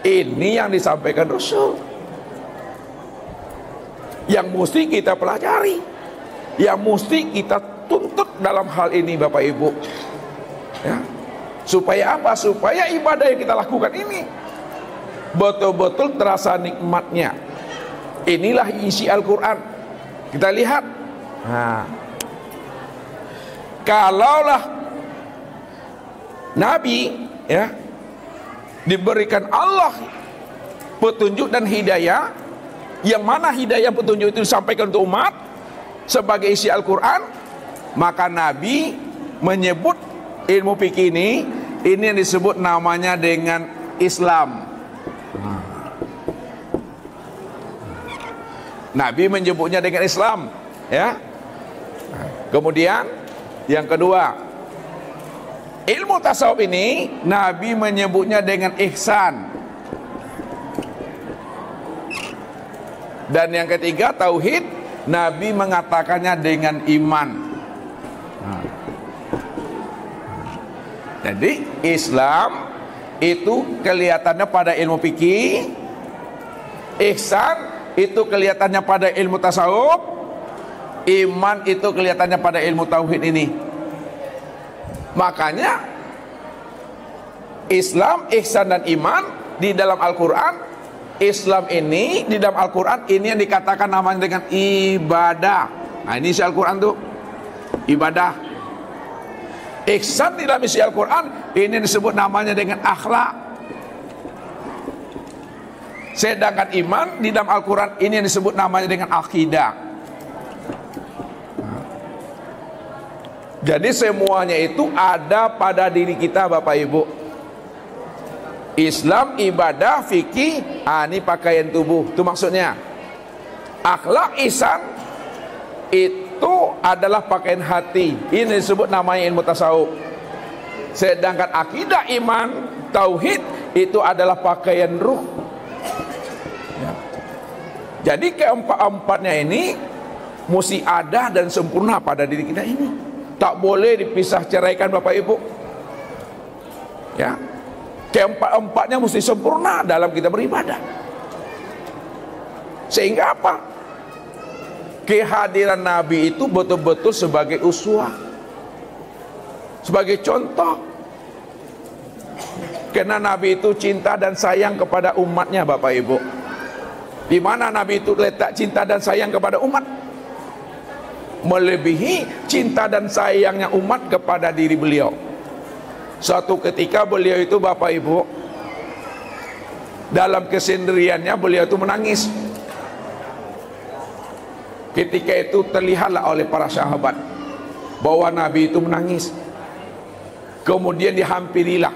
Ini yang disampaikan Rasul, yang mesti kita pelajari, yang mesti kita tuntut dalam hal ini Bapak Ibu, ya. Supaya apa? Supaya ibadah yang kita lakukan ini betul-betul terasa nikmatnya. Inilah isi Al-Quran. Kita lihat, nah, kalaulah Nabi ya diberikan Allah petunjuk dan hidayah, yang mana hidayah petunjuk itu disampaikan untuk umat sebagai isi Al-Quran, maka Nabi menyebut ilmu fikih ini yang disebut namanya dengan Islam. Nabi menyebutnya dengan Islam, ya. Kemudian yang kedua, ilmu tasawuf ini Nabi menyebutnya dengan ihsan. Dan yang ketiga, tauhid, Nabi mengatakannya dengan iman. Jadi Islam itu kelihatannya pada ilmu fikih, ihsan itu kelihatannya pada ilmu tasawuf, iman itu kelihatannya pada ilmu tauhid ini. Makanya Islam, ihsan dan iman di dalam Al-Quran, Islam ini di dalam Al-Quran ini yang dikatakan namanya dengan ibadah. Nah ini isi Al-Quran tuh, ibadah. Ihsan di dalam isi Al-Quran ini disebut namanya dengan akhlak. Sedangkan iman di dalam Al-Quran ini yang disebut namanya dengan akidah. Jadi semuanya itu ada pada diri kita Bapak Ibu. Islam, ibadah, fikih, ini pakaian tubuh, itu maksudnya. Akhlak, ihsan itu adalah pakaian hati. Ini disebut namanya ilmu tasawuf. Sedangkan akidah, iman, tauhid itu adalah pakaian ruh. Ya. Jadi keempat-empatnya ini mesti ada dan sempurna pada diri kita ini. Tak boleh dipisah ceraikan Bapak Ibu. Ya. Keempat-empatnya mesti sempurna dalam kita beribadah. Sehingga apa? Kehadiran Nabi itu betul-betul sebagai uswah, sebagai contoh. Karena Nabi itu cinta dan sayang kepada umatnya Bapak Ibu. Di mana Nabi itu letak cinta dan sayang kepada umat? Melebihi cinta dan sayangnya umat kepada diri beliau. Suatu ketika beliau itu Bapak Ibu, dalam kesendiriannya beliau itu menangis. Ketika itu terlihatlah oleh para sahabat bahwa Nabi itu menangis. Kemudian dihampirilah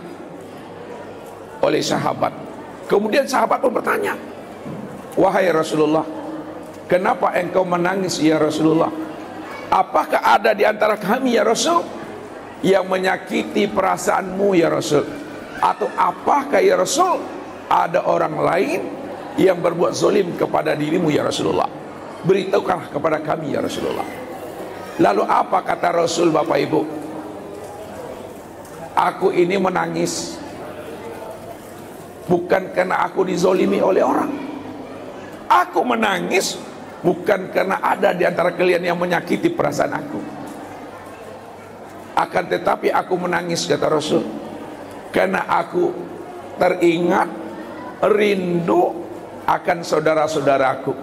oleh sahabat. Kemudian sahabat pun bertanya, "Wahai Rasulullah, kenapa engkau menangis ya Rasulullah? Apakah ada di antara kami ya Rasul yang menyakiti perasaanmu ya Rasul? Atau apakah ya Rasul ada orang lain yang berbuat zalim kepada dirimu ya Rasulullah? Beritahukanlah kepada kami ya Rasulullah." Lalu apa kata Rasul Bapak Ibu? Aku ini menangis bukan karena aku dizolimi oleh orang. Aku menangis bukan karena ada di antara kalian yang menyakiti perasaan aku. Akan tetapi aku menangis, kata Rasul, karena aku teringat, rindu akan saudara-saudaraku.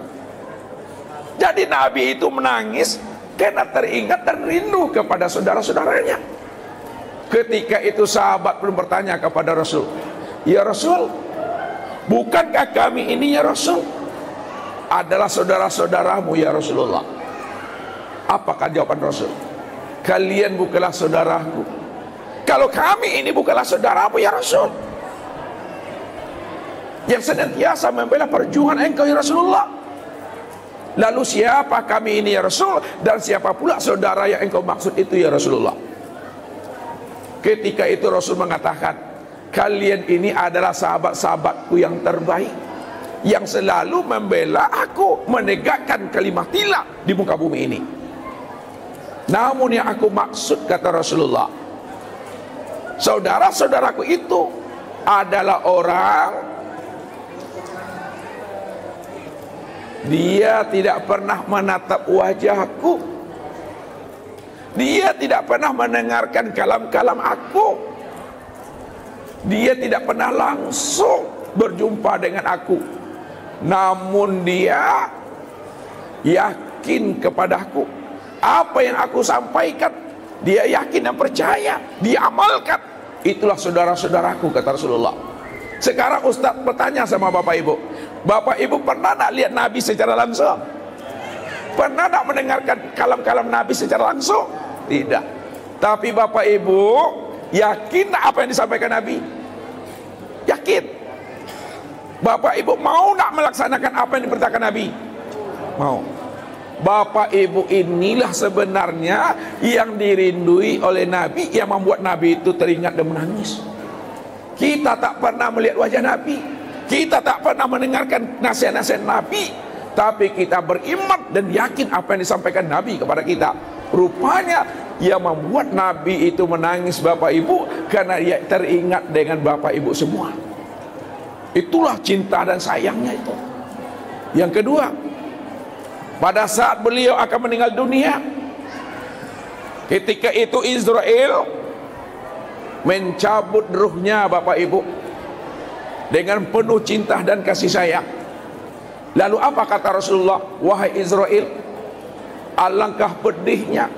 Jadi Nabi itu menangis karena teringat dan rindu kepada saudara-saudaranya. Ketika itu sahabat pun bertanya kepada Rasul, ya Rasul, bukankah kami ini ya Rasul adalah saudara-saudaramu ya Rasulullah? Apakah jawaban Rasul? Kalian bukanlah saudaraku kalau kami ini bukanlah saudaramu ya Rasul, yang senantiasa membela perjuangan engkau ya Rasulullah. Lalu siapa kami ini ya Rasul, dan siapa pula saudara yang engkau maksud itu ya Rasulullah? Ketika itu Rasul mengatakan, kalian ini adalah sahabat-sahabatku yang terbaik, yang selalu membela aku menegakkan kalimat Allah di muka bumi ini. Namun yang aku maksud, kata Rasulullah, saudara-saudaraku itu adalah orang dia tidak pernah menatap wajahku, dia tidak pernah mendengarkan kalam-kalam aku, dia tidak pernah langsung berjumpa dengan aku, namun dia yakin kepadaku. Apa yang aku sampaikan, dia yakin dan percaya, dia amalkan. Itulah saudara-saudaraku, kata Rasulullah. Sekarang Ustaz bertanya sama Bapak Ibu, Bapak Ibu pernah tak lihat Nabi secara langsung? Pernah tak mendengarkan kalam-kalam Nabi secara langsung? Tidak. Tapi Bapak Ibu yakin tak apa yang disampaikan Nabi? Yakin. Bapak Ibu mau tak melaksanakan apa yang diperintahkan Nabi? Mau. Bapak Ibu inilah sebenarnya yang dirindui oleh Nabi, yang membuat Nabi itu teringat dan menangis. Kita tak pernah melihat wajah Nabi, kita tak pernah mendengarkan nasihat-nasihat Nabi, tapi kita beriman dan yakin apa yang disampaikan Nabi kepada kita. Rupanya yang membuat Nabi itu menangis Bapak Ibu, karena ia teringat dengan Bapak Ibu semua. Itulah cinta dan sayangnya itu. Yang kedua, pada saat beliau akan meninggal dunia, ketika itu Israel mencabut ruhnya Bapak Ibu dengan penuh cinta dan kasih sayang. Lalu apa kata Rasulullah? Wahai Israel, alangkah pedihnya,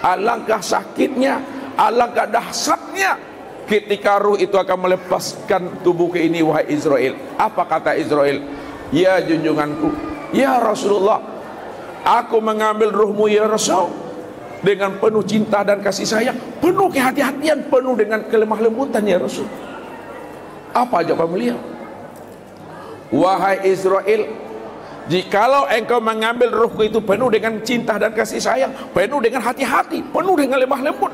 alangkah sakitnya, alangkah dahsyatnya ketika ruh itu akan melepaskan tubuh ke ini, wahai Israel. Apa kata Israel? Ya junjunganku, ya Rasulullah, aku mengambil ruhmu ya Rasul dengan penuh cinta dan kasih sayang, penuh kehati-hatian, penuh dengan kelemah lembutan ya Rasul. Apa jawaban beliau? Wahai Israel, jikalau engkau mengambil ruhku itu penuh dengan cinta dan kasih sayang, penuh dengan hati-hati, penuh dengan lemah lembut,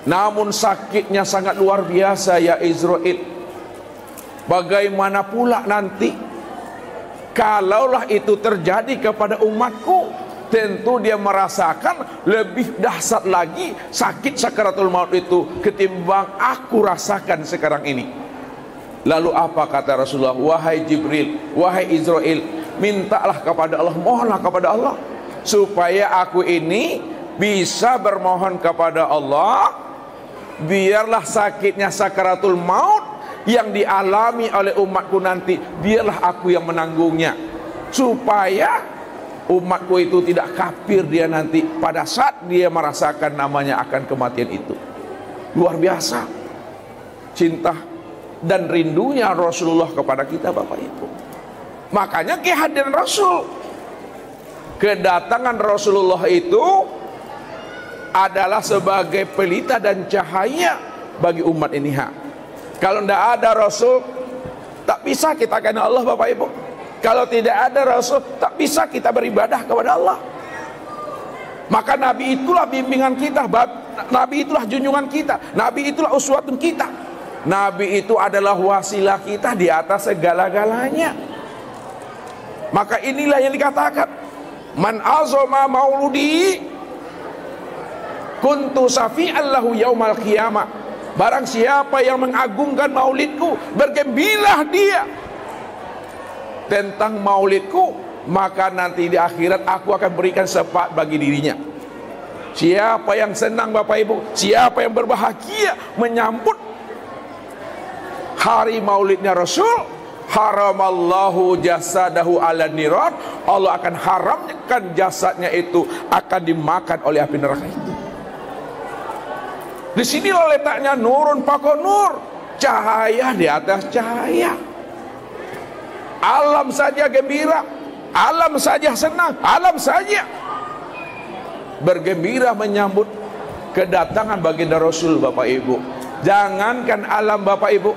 namun sakitnya sangat luar biasa ya Israel. Bagaimana pula nanti kalaulah itu terjadi kepada umatku? Tentu dia merasakan lebih dahsyat lagi sakit sakaratul maut itu ketimbang aku rasakan sekarang ini. Lalu apa kata Rasulullah? Wahai Jibril, wahai Israel, mintalah kepada Allah, mohonlah kepada Allah supaya aku ini bisa bermohon kepada Allah, biarlah sakitnya sakaratul maut yang dialami oleh umatku nanti, biarlah aku yang menanggungnya, supaya umatku itu tidak kafir dia nanti pada saat dia merasakan namanya akan kematian itu. Luar biasa cinta dan rindunya Rasulullah kepada kita Bapak Ibu. Makanya kehadiran Rasul, kedatangan Rasulullah itu adalah sebagai pelita dan cahaya bagi umat ini. Kalau tidak ada Rasul, tak bisa kita kenal Allah Bapak Ibu. Kalau tidak ada Rasul, tak bisa kita beribadah kepada Allah. Maka Nabi itulah bimbingan kita, Nabi itulah junjungan kita, Nabi itulah uswatun kita. Nabi itu adalah wasilah kita di atas segala-galanya. Maka inilah yang dikatakan, man azama mauludi kuntu safi'an lahu yaumal qiyamah. Barang siapa yang mengagungkan maulidku, bergembiralah dia tentang maulidku, maka nanti di akhirat aku akan berikan syafaat bagi dirinya. Siapa yang senang Bapak Ibu, siapa yang berbahagia menyambut hari maulidnya Rasul, haramallahu jasadahu ala niran, Allah akan haramkan jasadnya itu akan dimakan oleh api neraka itu. Di sini letaknya nurun faqo nur, cahaya di atas cahaya. Alam saja gembira, alam saja senang, alam saja bergembira menyambut kedatangan baginda Rasul. Bapak Ibu, jangankan alam Bapak Ibu,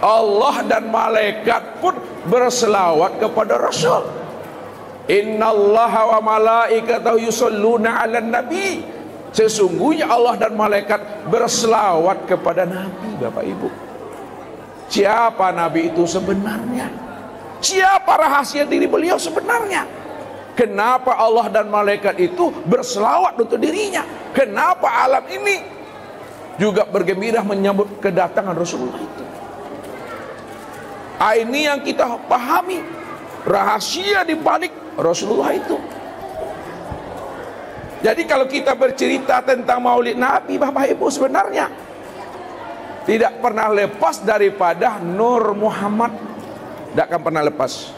Allah dan malaikat pun berselawat kepada Rasul. Innallaha wa malaikatahu yusholluna 'alan nabi. Sesungguhnya Allah dan malaikat berselawat kepada Nabi. Bapak Ibu, siapa Nabi itu sebenarnya? Siapa rahasia diri beliau sebenarnya? Kenapa Allah dan malaikat itu berselawat untuk dirinya? Kenapa alam ini juga bergembira menyambut kedatangan Rasulullah itu? Ini yang kita pahami, rahasia di balik Rasulullah itu. Jadi kalau kita bercerita tentang maulid Nabi, Bapak Ibu, sebenarnya tidak pernah lepas daripada Nur Muhammad. Tidak akan pernah lepas.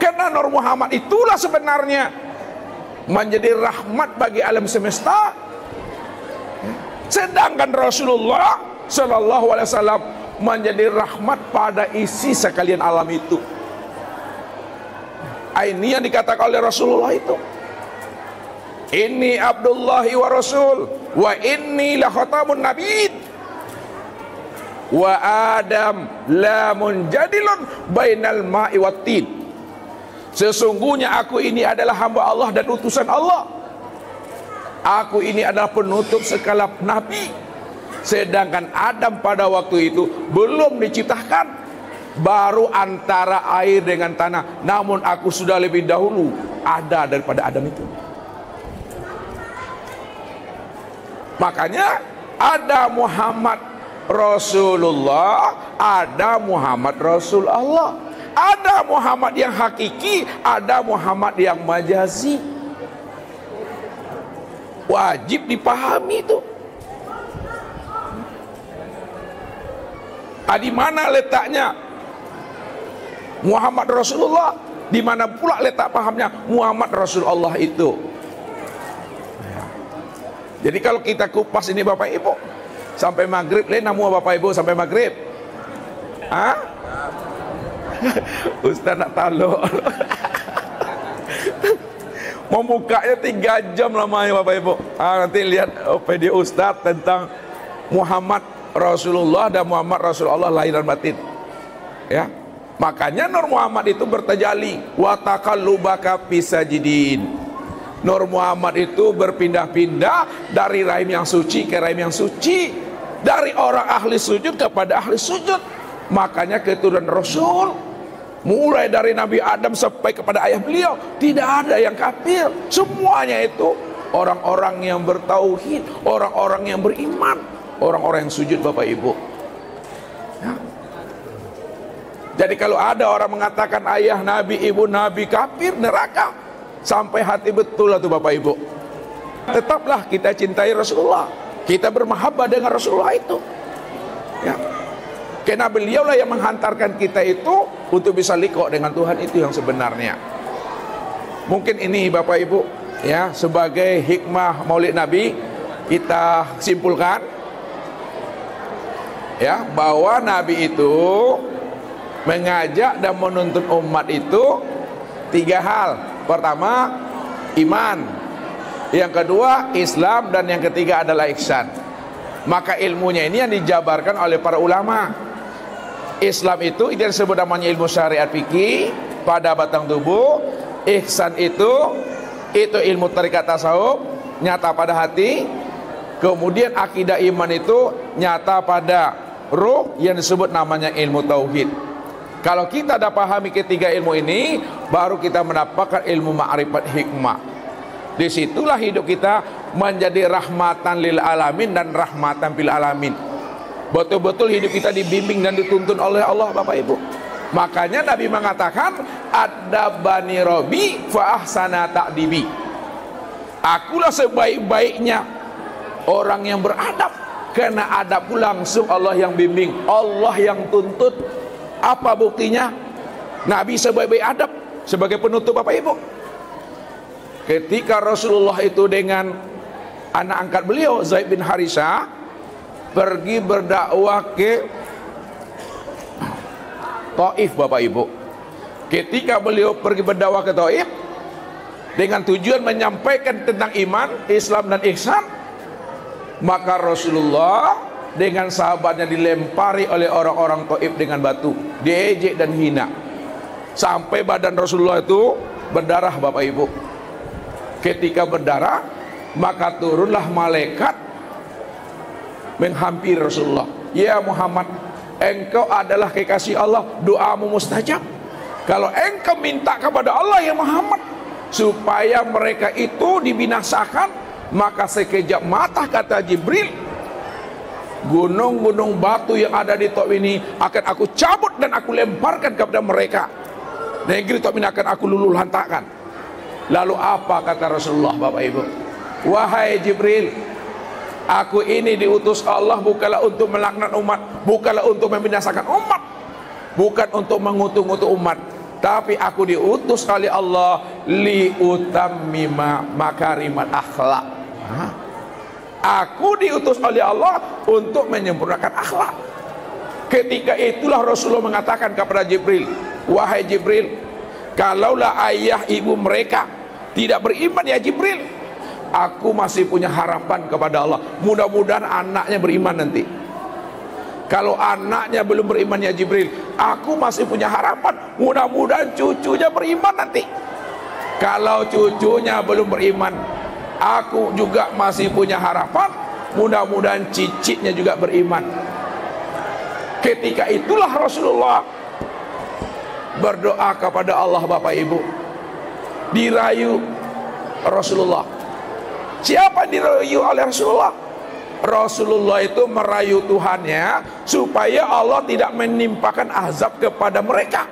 Karena Nur Muhammad itulah sebenarnya menjadi rahmat bagi alam semesta. Sedangkan Rasulullah Sallallahu Alaihi Wasallam menjadi rahmat pada isi sekalian alam itu. Ini yang dikatakan oleh Rasulullah itu. Inni Abdullahi wa Rasul wa inni la khatamun nabiyyin wa Adam la munjadilun bainal ma'i wat tin. Sesungguhnya aku ini adalah hamba Allah dan utusan Allah. Aku ini adalah penutup segala nabi. Sedangkan Adam pada waktu itu belum diciptakan, baru antara air dengan tanah. Namun aku sudah lebih dahulu ada daripada Adam itu. Makanya ada Muhammad Rasulullah, ada Muhammad Rasul Allah. Ada Muhammad yang hakiki, ada Muhammad yang majazi. Wajib dipahami itu. Di mana letaknya Muhammad Rasulullah? Di mana pula letak pahamnya Muhammad Rasulullah itu? Jadi kalau kita kupas ini Bapak Ibu, sampai maghrib, lena mua Bapak Ibu sampai maghrib. Hah? Ustaz nak taluk. Membukanya 3 jam lamanya Bapak Ibu. Nanti lihat video Ustaz tentang Muhammad Rasulullah dan Muhammad Rasulullah lahir dan batin. Ya. Makanya Nur Muhammad itu bertajali wa taqallubaka fisajidin. Nur Muhammad itu berpindah-pindah dari rahim yang suci ke rahim yang suci, dari orang ahli sujud kepada ahli sujud. Makanya keturunan Rasul mulai dari Nabi Adam sampai kepada ayah beliau tidak ada yang kafir. Semuanya itu orang-orang yang bertauhid, orang-orang yang beriman, orang-orang yang sujud Bapak Ibu. Ya. Jadi kalau ada orang mengatakan ayah Nabi, ibu Nabi kafir, neraka, sampai hati betul lah tuh Bapak Ibu. Tetaplah kita cintai Rasulullah, kita bermahabbah dengan Rasulullah itu. Ya. Karena beliaulah yang menghantarkan kita itu untuk bisa liqo dengan Tuhan itu yang sebenarnya. Mungkin ini Bapak Ibu ya, sebagai hikmah Maulid Nabi kita simpulkan ya, bahwa Nabi itu mengajak dan menuntun umat itu 3 hal. Pertama, iman. Yang kedua, Islam. Dan yang ketiga adalah ihsan. Maka ilmunya ini yang dijabarkan oleh para ulama. Islam itu disebut namanya ilmu syariat fikih pada batang tubuh. Ihsan itu ilmu tarekat tasawuf, nyata pada hati. Kemudian akidah iman itu nyata pada ruh, yang disebut namanya ilmu tauhid. Kalau kita dah pahami ketiga ilmu ini, baru kita mendapatkan ilmu ma'rifat hikmah. Disitulah hidup kita menjadi rahmatan lil alamin dan rahmatan fil alamin. betul-betul hidup kita dibimbing dan dituntun oleh Allah, Bapak Ibu. Makanya Nabi mengatakan, adabani Rabbi fa ahsana ta'dibi. Akulah sebaik-baiknya orang yang beradab, karena adabku langsung Allah yang bimbing, Allah yang tuntut. Apa buktinya? Nabi sebaik-baik adab. Sebagai penutup, Bapak Ibu, ketika Rasulullah itu dengan anak angkat beliau Zaid bin Harisah pergi berdakwah ke Taif, Bapak Ibu. Ketika beliau pergi berdakwah ke Taif dengan tujuan menyampaikan tentang iman, Islam dan ihsan, maka Rasulullah dengan sahabatnya dilempari oleh orang-orang Taif dengan batu, diejek dan hina, sampai badan Rasulullah itu berdarah, Bapak Ibu. Ketika berdarah, maka turunlah malaikat menghampiri Rasulullah. Ya Muhammad, engkau adalah kekasih Allah, doamu mustajab. Kalau engkau minta kepada Allah ya Muhammad supaya mereka itu dibinasakan, maka sekejap mata, kata Jibril, gunung-gunung batu yang ada di Taif ini akan aku cabut dan aku lemparkan kepada mereka. Negeri Taif ini akan aku luluh lantakkan. Lalu apa kata Rasulullah, Bapak Ibu? Wahai Jibril, aku ini diutus Allah bukanlah untuk melaknat umat, bukanlah untuk membinasakan umat, bukan untuk mengutuk-ngutuk umat, tapi aku diutus oleh Allah liutammima makarimat akhlak. Aku diutus oleh Allah untuk menyempurnakan akhlak. Ketika itulah Rasulullah mengatakan kepada Jibril, wahai Jibril, kalaulah ayah ibu mereka tidak beriman ya Jibril, aku masih punya harapan kepada Allah. Mudah-mudahan anaknya beriman nanti. Kalau anaknya belum beriman ya Jibril, aku masih punya harapan, mudah-mudahan cucunya beriman nanti. Kalau cucunya belum beriman, aku juga masih punya harapan, mudah-mudahan cicitnya juga beriman. Ketika itulah Rasulullah berdoa kepada Allah, Bapak Ibu. Dirayu Rasulullah. Siapa yang dirayu oleh Rasulullah? Rasulullah itu merayu Tuhannya supaya Allah tidak menimpakan azab kepada mereka,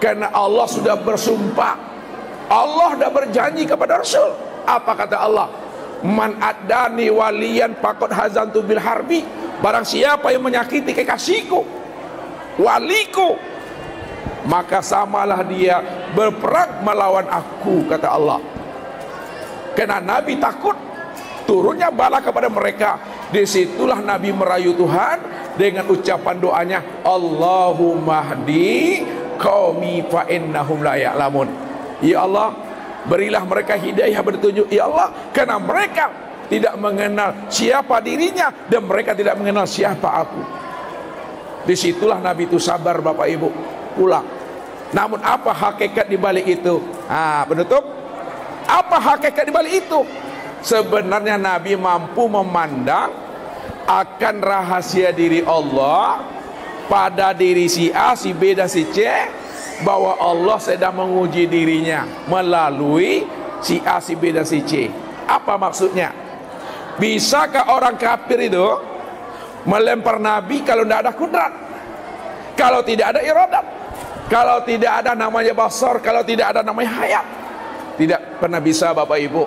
karena Allah sudah bersumpah, Allah sudah berjanji kepada Rasul. Apa kata Allah? Man adani waliyan faqad hazantu bil harbi. Barang siapa yang menyakiti kekasihku, waliku, maka samalah dia berperang melawan aku, kata Allah. Karena Nabi takut turunnya bala kepada mereka. Disitulah Nabi merayu Tuhan dengan ucapan doanya, Allahumma hdi qaumi fa innahum la ya'lamun. Ya Allah, berilah mereka hidayah bertunjuk, ya Allah, karena mereka tidak mengenal siapa dirinya dan mereka tidak mengenal siapa aku. Disitulah Nabi itu sabar, Bapak Ibu, pulang. Namun apa hakikat di balik itu? Penutup, apa hakikat di balik itu? Sebenarnya Nabi mampu memandang akan rahasia diri Allah pada diri si A, si B dan si C, bahwa Allah sedang menguji dirinya melalui si A, si B dan si C. Apa maksudnya? Bisakah orang kafir itu melempar Nabi kalau tidak ada kudrat, kalau tidak ada iradat, kalau tidak ada namanya basar, kalau tidak ada namanya hayat? Tidak pernah bisa, Bapak Ibu.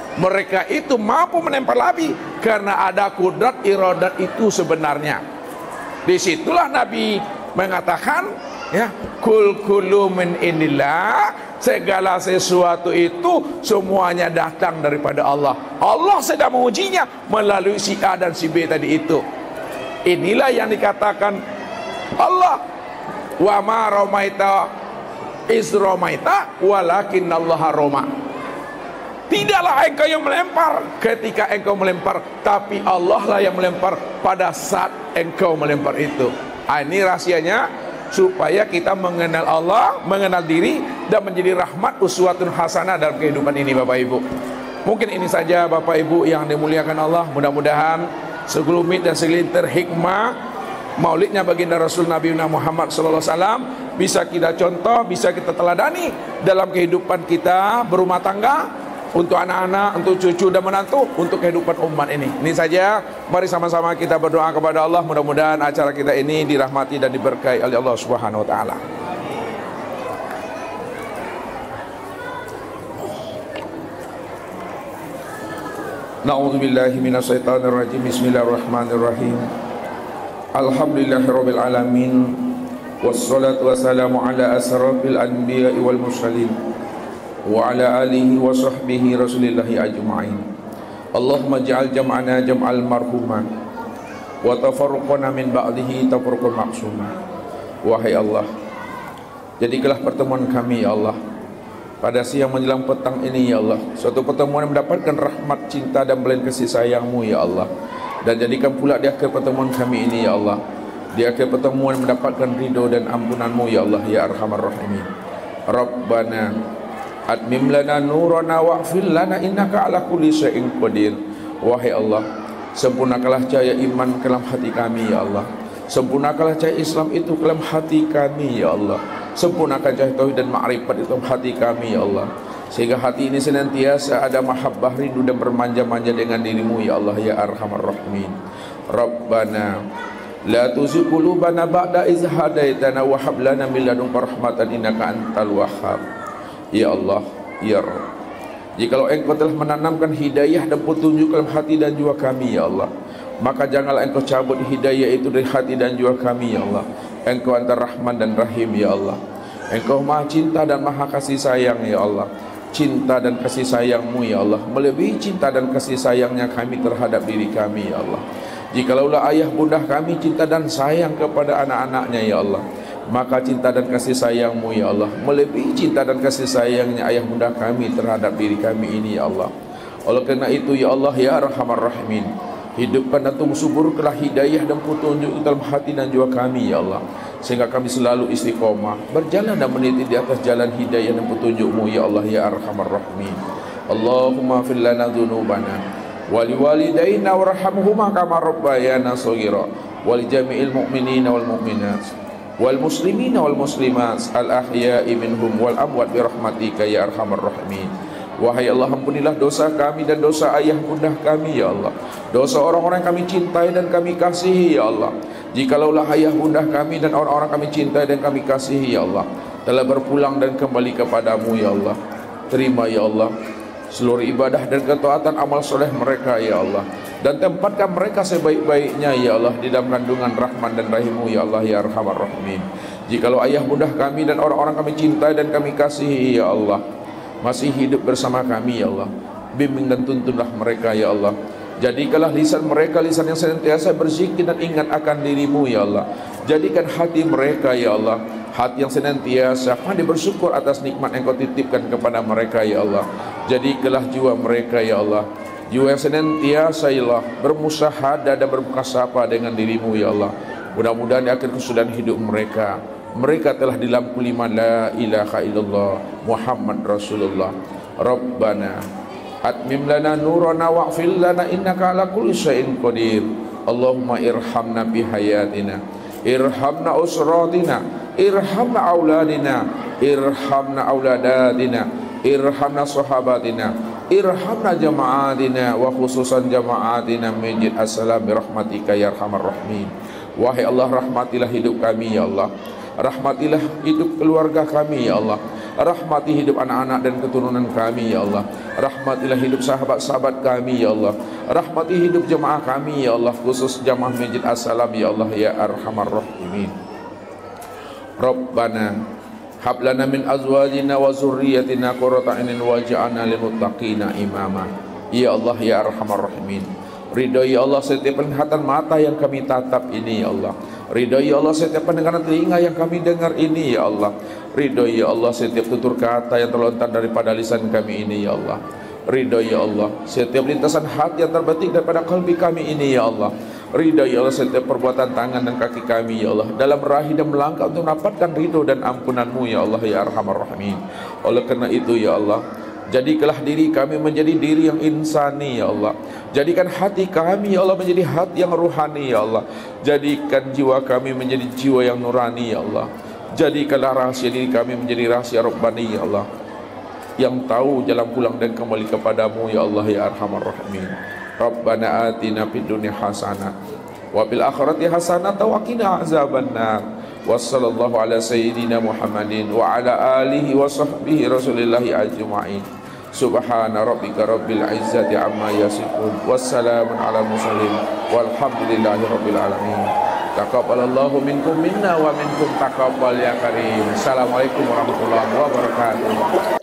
Mereka itu mampu menempel Nabi karena ada kudrat iradat itu sebenarnya. Disitulah Nabi mengatakan, ya, kul min indillah, segala sesuatu itu semuanya datang daripada Allah. Allah sedang mengujinya melalui si A dan si B tadi itu. Inilah yang dikatakan Allah, wa ma ramaita iz ramaita walakinnallaha rama. Tidaklah engkau yang melempar ketika engkau melempar, tapi Allah lah yang melempar pada saat engkau melempar itu. Ini rahasianya supaya kita mengenal Allah, mengenal diri, dan menjadi rahmat uswatun hasanah dalam kehidupan ini, Bapak Ibu. Mungkin ini saja, Bapak Ibu yang dimuliakan Allah. Mudah-mudahan segelumit dan segelintir hikmah maulidnya baginda Rasul Nabi Muhammad SAW bisa kita contoh, bisa kita teladani dalam kehidupan kita berumah tangga, untuk anak-anak, untuk cucu dan menantu, untuk kehidupan umat ini. Ini saja, mari sama-sama kita berdoa kepada Allah. Mudah-mudahan acara kita ini dirahmati dan diberkahi oleh Allah Subhanahu wa taala. Na'udzubillahi minasyaitonirrajim. Bismillahirrahmanirrahim. Alhamdulillahirabbil alamin. Wassalatu wassalamu ala asrafil anbiya'i wal mursalin wa ala alihi wa sahbihi rasulillahi ajma'in. Allahumma ja'al jam'ana jam'al marhuma wa tafarruqana min ba'dihi tafarruqan maksuma. Wahai Allah, jadikanlah pertemuan kami ya Allah pada siang menjelang petang ini ya Allah suatu pertemuan yang mendapatkan rahmat, cinta dan belayan kasih sayang-Mu ya Allah. Dan jadikan pula di akhir pertemuan kami ini ya Allah, di akhir pertemuan mendapatkan ridho dan ampunan-Mu ya Allah ya arhamar rahimin. Rabbana atmim lana nurana wa'fir lana innaka ala kulli syai'in qadir. Wahai Allah, sempurnakanlah cahaya iman ke dalam hati kami ya Allah. Sempurnakanlah cahaya Islam itu ke dalam hati kami ya Allah. Sempurnakan cahaya tauhid dan ma'rifat itu dalam hati kami ya Allah, sehingga hati ini senantiasa ada mahabbah, rindu dan bermanja-manja dengan diri-Mu ya Allah ya arhamar rahimin. Rabbana la tuzigh qulubana ba'da idh hadaitana wa hab lana min ladunka rahmatan innaka antal wahhab. Ya Allah, ya Rabb, jikalau Engkau telah menanamkan hidayah dan petunjuk dalam hati dan jiwa kami ya Allah, maka janganlah Engkau cabut hidayah itu dari hati dan jiwa kami ya Allah. Engkau antara Rahman dan Rahim ya Allah. Engkau maha cinta dan maha kasih sayang ya Allah. Cinta dan kasih sayang-Mu ya Allah melebihi cinta dan kasih sayangnya kami terhadap diri kami ya Allah. Jikalaulah ayah bunda kami cinta dan sayang kepada anak-anaknya ya Allah, maka cinta dan kasih sayang-Mu ya Allah melebihi cinta dan kasih sayangnya ayah bunda kami terhadap diri kami ini ya Allah. Oleh karena itu ya Allah ya arhamar rahimin, hidupkan dan suburkanlah hidayah dan petunjuk dalam hati dan jiwa kami ya Allah, sehingga kami selalu istiqomah berjalan dan meniti di atas jalan hidayah dan petunjuk-Mu ya Allah ya arhamar rahimin. Allahumma fir lana dzunubana wa liwalidayna warhamhuma kama rabbayana shaghira wa li jami'il mu'minina wal mu'minat wal muslimina wal muslimat al ahya'i minhum wal amwat bi rahmatika ya arhamar rahimin. Wahai Allah, ampunilah dosa kami dan dosa ayah bunda kami ya Allah, dosa orang-orang yang kami cintai dan kami kasihi ya Allah. Jikalaulah ayah bunda kami dan orang-orang kami cintai dan kami kasihi ya Allah telah berpulang dan kembali kepadamu ya Allah, terima ya Allah seluruh ibadah dan ketaatan amal soleh mereka ya Allah, dan tempatkan mereka sebaik-baiknya ya Allah di dalam kandungan Rahman dan Rahim-Mu ya Allah ya arhamar rahimin. Jikalau ayah bunda kami dan orang-orang kami cintai dan kami kasihi ya Allah masih hidup bersama kami ya Allah, bimbing dan tuntunlah mereka ya Allah. Jadikanlah lisan mereka lisan yang senantiasa berzikir dan ingat akan diri-Mu ya Allah. Jadikan hati mereka ya Allah hati yang senantiasa pandai bersyukur atas nikmat yang Kau titipkan kepada mereka ya Allah. Jadikanlah jiwa mereka ya Allah jiwa yang senantiasa ya Allah bermusahadah dan bermukasabah dengan diri-Mu ya Allah. Mudah-mudahan di akhir kesudahan hidup mereka telah di dalam kalimat la ilaha illallah Muhammad Rasulullah. Rabbana atmim lana nurana wa'fir lana innaka ala kulli syai'in qadir. Allahumma irhamna bi hayatina, irhamna usratina, irhamna auladina, irhamna auladatina, irhamna sahabatina, irhamna jama'atina wa khususan jama'atina masjid as-salam bi rahmatika ya arhamar rahimin. Wahai Allah, rahmatilah hidup kami ya Allah, rahmatilah hidup keluarga kami ya Allah, rahmati hidup anak-anak dan keturunan kami ya Allah, rahmatilah hidup sahabat-sahabat kami ya Allah, rahmati hidup jemaah kami ya Allah, khusus jemaah Masjid As-Salam ya Allah ya arhamar rahimin. Rabbana hab lana min azwajina wa dzurriyyatina qurrata a'yunin waj'alna lil muttaqina imama. Ya Allah ya arhamar rahimin, ridhoi ya Allah setiap penglihatan mata yang kami tatap ini ya Allah, ridhoi ya Allah setiap pendengaran telinga yang kami dengar ini ya Allah, ridhoi ya Allah setiap tutur kata yang terlontar daripada lisan kami ini ya Allah, ridhoi ya Allah setiap lintasan hati yang terbetik daripada kalbi kami ini ya Allah, ridhoi ya Allah setiap perbuatan tangan dan kaki kami ya Allah dalam meraih dan melangkah untuk mendapatkan ridho dan ampunan-Mu ya Allah ya arhamar rahimin. Oleh karena itu ya Allah, jadikanlah diri kami menjadi diri yang insani ya Allah. Jadikan hati kami ya Allah menjadi hati yang ruhani ya Allah. Jadikan jiwa kami menjadi jiwa yang nurani ya Allah. Jadikanlah rahasia diri kami menjadi rahasia Rabbani ya Allah. yang tahu jalan pulang dan kembali kepadamu ya Allah ya Arhamar Rahimin. Rabbana atina fid dunya hasanah wa fil akhirati hasanah wa qina azabannar. Wassallallahu ala sayyidina Muhammadin wa ala alihi wa sahbihi rasulillahi ajma'in. Subhana rabbika rabbil izzati amma yasifun. Wassalamun ala mursalin walhamdulillahi rabbil alamin. Taqabbalallahu minkum minna wa minkum taqabbal ya karim. Assalamualaikum warahmatullahi wabarakatuh.